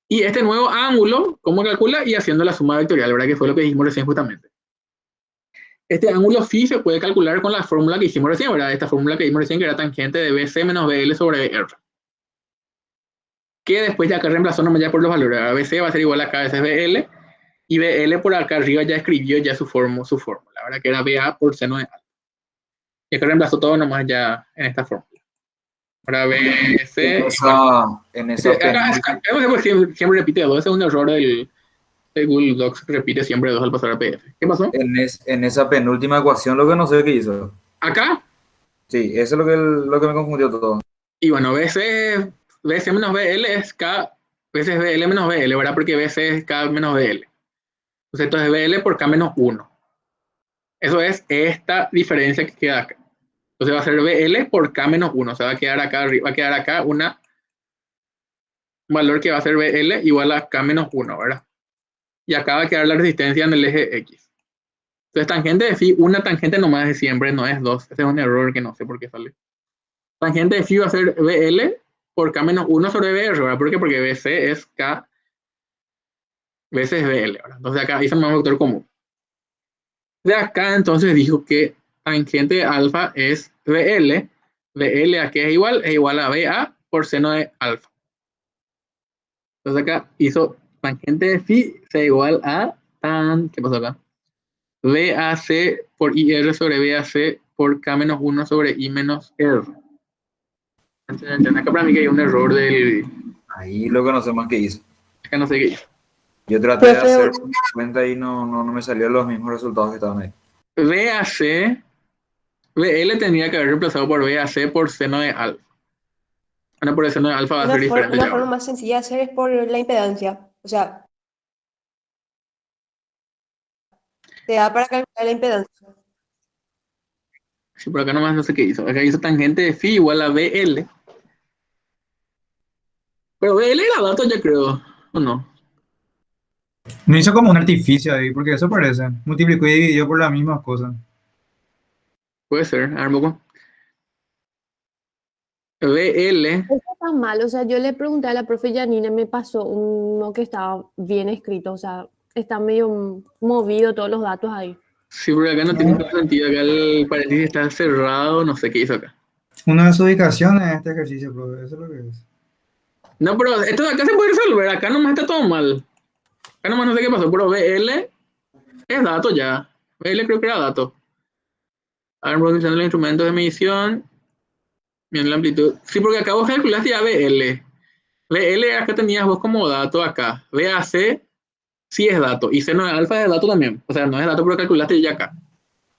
Y este nuevo ángulo, ¿cómo calcula? Y haciendo la suma vectorial, ¿verdad? Que fue lo que dijimos recién justamente. Este ángulo phi se puede calcular con la fórmula que hicimos recién, ¿verdad? Esta fórmula que vimos recién, que era tangente de BC menos BL sobre BR. Que después ya acá reemplazó nomás ya por los valores. BC va a ser igual a K veces BL, y BL por acá arriba ya escribió ya su fórmula, ¿verdad? Que era BA por seno de alfa. Y acá reemplazó todo nomás ya en esta fórmula. Ahora BC... siempre repite dos, ese es un error del Google Docs, que repite siempre dos al pasar a PDF. ¿Qué pasó? En esa penúltima ecuación, lo que no sé qué hizo. ¿Acá? Sí, eso es lo que me confundió todo. Y bueno, BC menos BL es K veces BL menos BL, ¿verdad? Porque BC es K menos BL. Entonces esto es BL por K menos 1. Eso es esta diferencia que queda acá. Entonces va a ser BL por K menos 1. O sea, va a quedar acá un valor que va a ser BL igual a K menos 1, ¿verdad? Y acá va a quedar la resistencia en el eje X. Entonces tangente de phi, una tangente nomás de siempre, no es 2. Ese es un error que no sé por qué sale. Tangente de phi va a ser BL por K menos 1 sobre BR, ¿verdad? ¿Por qué? Porque BC es K veces BL, ¿verdad? Entonces acá hice un vector común. De acá entonces dijo que tangente de alfa es BL. BL aquí es igual a BA por seno de alfa. Entonces acá hizo tangente de phi sea igual a ¿qué pasó acá? BAC por IR sobre BAC por K menos 1 sobre I menos R. Entonces, acá para mí que hay un error del... Ahí lo que no sé más qué hizo. Acá no sé qué hizo. Yo traté de hacer cuenta y no me salieron los mismos resultados que estaban ahí. BAC, BL tendría que haber reemplazado por BAC por seno de alfa. Bueno, por el seno de alfa va a ser diferente. Una forma más sencilla de hacer es por la impedancia. O sea, te da para calcular la impedancia. Sí, por acá nomás no sé qué hizo. Acá hizo tangente de phi igual a BL. Pero BL era dato, yo creo. ¿O no? No hizo como un artificio ahí, porque eso parece. Multiplicó y dividió por las mismas cosas. Puede ser, a ver un poco. VL, Eso está mal, o sea, yo le pregunté a la profe Janine, me pasó uno que estaba bien escrito, o sea, está medio movido todos los datos ahí. sí, porque acá no tiene mucho sentido, acá el paréntesis está cerrado, no sé qué hizo acá. Una de sus ubicaciones en este ejercicio, profe, eso es lo que es. No, pero esto de acá se puede resolver, acá nomás está todo mal. Acá nomás no sé qué pasó, pero VL es dato ya. VL creo que era dato. A ver, producción de los instrumentos de medición. Bien, la amplitud. Sí, porque acá vos calculaste ya VL. VL acá tenías vos como dato acá. VAC sí es dato. Y seno de alfa es dato también. O sea, no es dato pero calculaste ya acá.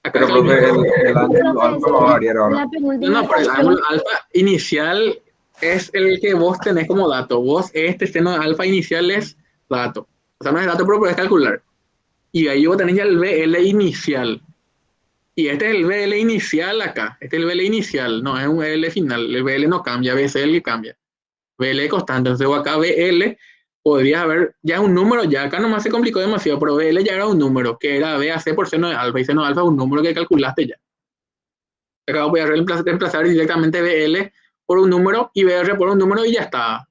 Acá Pero, profe, el ángulo alfa va a variar ahora. La No, penúltima no, pero el ecuación, ángulo alfa inicial es el que vos tenés como dato. Vos, este seno de alfa inicial es dato. O sea, no es dato, pero podés calcular. Y de ahí vos tenés ya el VL inicial. Y este es el VL inicial acá. Este es el VL inicial, no es un VL final. El VL no cambia, VC es el que cambia. VL constante. Entonces vos acá VL podrías haber, ya es un número, ya acá nomás se complicó demasiado, pero VL ya era un número, que era VAC por seno de alfa. Y seno de alfa es un número que calculaste ya. Acá voy a reemplazar directamente VL por un número y VR por un número y ya está. O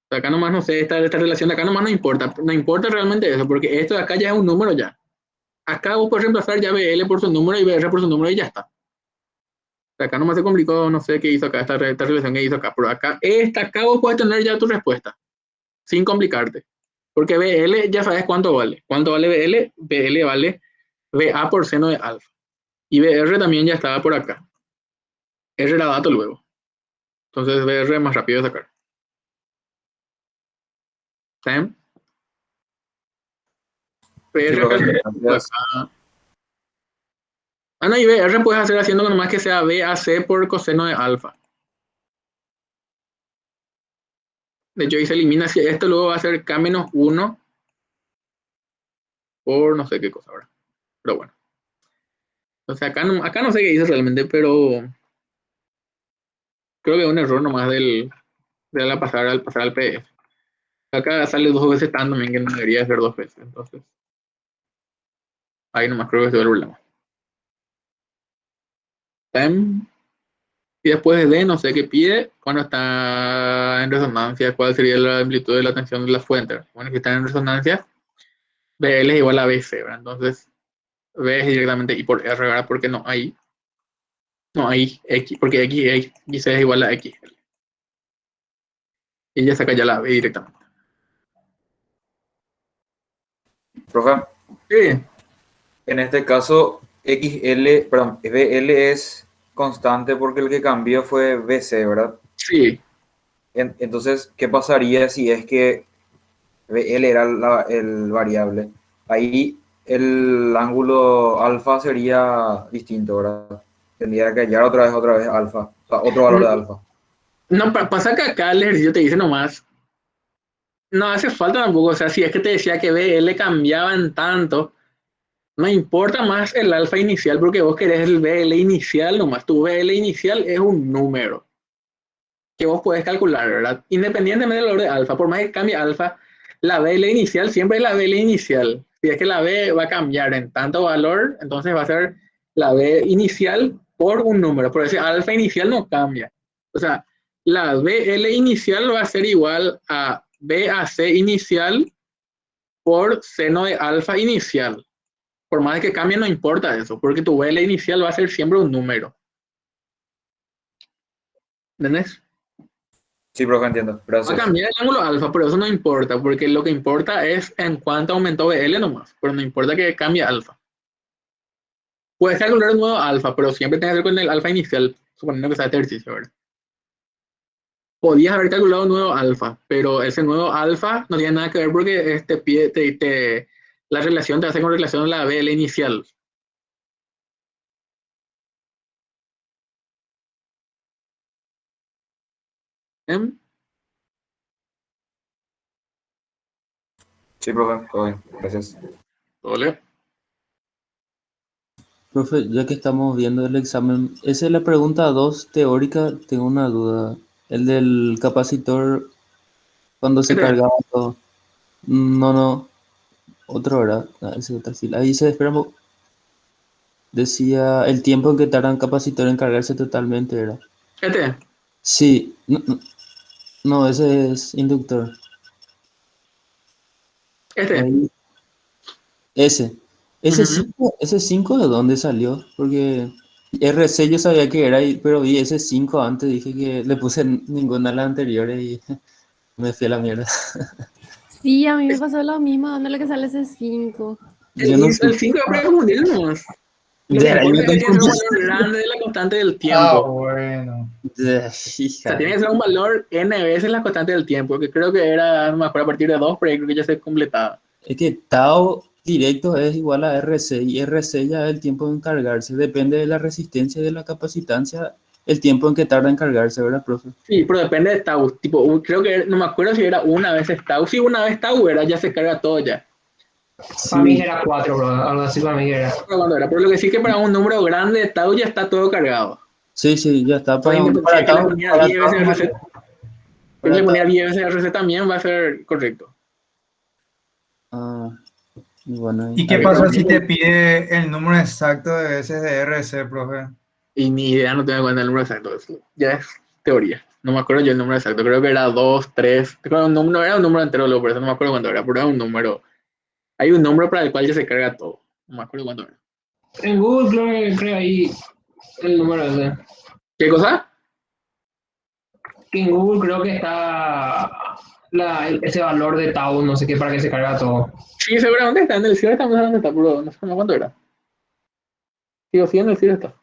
sea, acá nomás no sé, esta relación de acá nomás no importa realmente eso, porque esto de acá ya es un número ya. Acá vos puedes reemplazar ya VL por su número y VR por su número y ya está. O sea, acá nomás se complicó, no sé qué hizo acá, esta relación que hizo acá, pero acá vos puedes tener ya tu respuesta, sin complicarte. Porque VL ya sabes cuánto vale. ¿Cuánto vale VL? VL vale VA por seno de alfa. Y VR también ya estaba por acá. R era dato luego. Entonces VR es más rápido de sacar. ¿Saben? Sí, VR profe, acá. gracias. No, y VR puedes hacer haciendo nomás que sea VAC por coseno de alfa. De hecho, ahí se elimina, si esto luego va a ser K-1 por no sé qué cosa ahora. Pero bueno. Entonces acá no sé qué hizo realmente, pero creo que es un error nomás de al pasar al PDF. Acá sale 2 veces tan también que no debería ser 2 veces. Entonces, ahí nomás creo que es el problema. Time. Y después de D, no sé qué pide cuando está en resonancia, cuál sería la amplitud de la tensión de la fuente. Bueno, si está en resonancia, BL es igual a BC, ¿verdad? Entonces, B es directamente I por R, ¿verdad? Porque no hay X, porque X es igual a X. Y ya saca ya la B directamente. Profe, Sí, en este caso, BL es constante porque el que cambió fue BC, ¿verdad? sí. Entonces, ¿qué pasaría si es que BL era el variable? Ahí el ángulo alfa sería distinto, ¿verdad? Tendría que hallar otra vez alfa, o sea, otro valor de alfa. No, pasa que acá el ejercicio te dice nomás, no hace falta tampoco, o sea, si es que te decía que BL cambiaban tanto, no importa más el alfa inicial porque vos querés el BL inicial nomás, tu BL inicial es un número que vos podés calcular, ¿verdad? Independientemente del valor de alfa, por más que cambie alfa, la BL inicial siempre es la BL inicial. Si es que la B va a cambiar en tanto valor, entonces va a ser la B inicial por un número, por ese alfa inicial no cambia. O sea, la BL inicial va a ser igual a BAC inicial por seno de alfa inicial. Por más que cambie, no importa eso, porque tu BL inicial va a ser siempre un número. ¿Entendés? Sí, profe, entiendo. Va a Gracias. cambiar el ángulo alfa, pero eso no importa, porque lo que importa es en cuánto aumentó BL nomás, pero no importa que cambie alfa. Puedes calcular un nuevo alfa, pero siempre tiene que ver con el alfa inicial, suponiendo que sea ejercicio, ¿verdad? Podías haber calculado un nuevo alfa, pero ese nuevo alfa no tiene nada que ver porque la relación te hace con relación a la BL inicial. ¿Eh? Sí, profe, todo bien. Gracias. ¿Vale? Profe, ya que estamos viendo el examen, esa es la pregunta 2 teórica, tengo una duda. El del capacitor, cuando se Este, cargaba todo. No, otro, ¿verdad? Ah, ese otra fila. Ahí se espera, decía el tiempo en que tarda un capacitor en cargarse totalmente, ¿verdad? este. Sí, no, ese es inductor. Ahí, ese. Ese 5 ¿de dónde salió? Porque RC yo sabía que era, pero vi ese 5 antes, dije que le puse ninguna de las anteriores y me fui a la mierda. Sí, a mí me pasó lo mismo, ¿dónde es lo que sale ese 5? Yo no sé. El 5 es confundir nomás. Lo que De ahí importa me es que tiene que ser un confundí. valor grande de la constante del Ah, tiempo. bueno. O sea, tiene que ser un valor n veces la constante del tiempo, que creo que era, no me acuerdo, a partir de 2, pero creo que ya se completaba. Es que tau directo es igual a RC y RC ya es el tiempo de encargarse. Depende de la resistencia y de la capacitancia, el tiempo en que tarda en cargarse, ¿verdad, profe? Sí, pero depende de tau. Tipo, creo que no me acuerdo si era una vez tau. Si una vez tau era, ya se carga todo ya. Para mí Sí, era 4, bro. Algo así para mí era. Pero cuando era. Pero lo que sí que para un número grande de tau ya está todo cargado. sí, ya está Pues para que le tau. ponía Para 10 tau, veces RC. Si le para ponía tau. 10 veces RC también va a ser correcto. Ah, y bueno, ¿Y A qué ver, pasa pero si te pide el número exacto de veces de RC, profe? y ni idea, no tengo en cuenta el número exacto. Eso ya es teoría. No me acuerdo yo el número exacto. Creo que era 2, 3. No era un número entero, luego, por eso no me acuerdo cuánto era, pero era un número. Hay un número para el cual ya se carga todo. No me acuerdo cuánto era. En Google creo ahí el número ese. ¿Qué cosa? Que en Google creo que está ese valor de tau, no sé qué, para que se carga todo. Sí, seguramente está en el cielo, estamos hablando de está, pero no sé cuánto era. Sí, en el cielo está.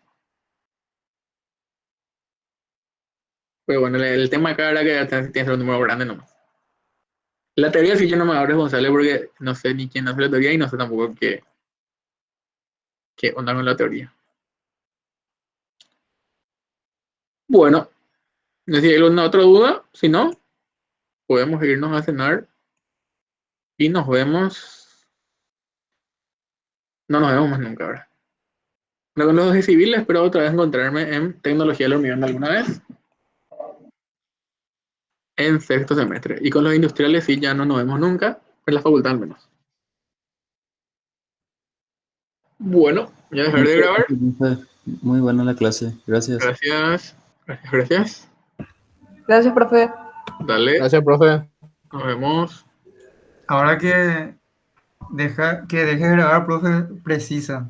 Pero bueno, el tema acá era que tiene que ser un número grande nomás. La teoría sí yo no me hago responsable porque no sé ni quién hace la teoría y no sé tampoco qué onda con la teoría. Bueno, no sé si hay alguna otra duda. Si no, podemos irnos a cenar y nos vemos. No nos vemos más nunca ahora. Con los de civiles espero otra vez encontrarme en tecnología del hormigón alguna vez en sexto semestre. Y con los industriales sí ya no nos vemos nunca, en la facultad al menos. Bueno, voy a dejar de grabar. Muy buena la clase, gracias. Gracias. Gracias. Gracias, profe. Dale, Gracias, profe. nos vemos. Ahora que deje de grabar, profe, precisa.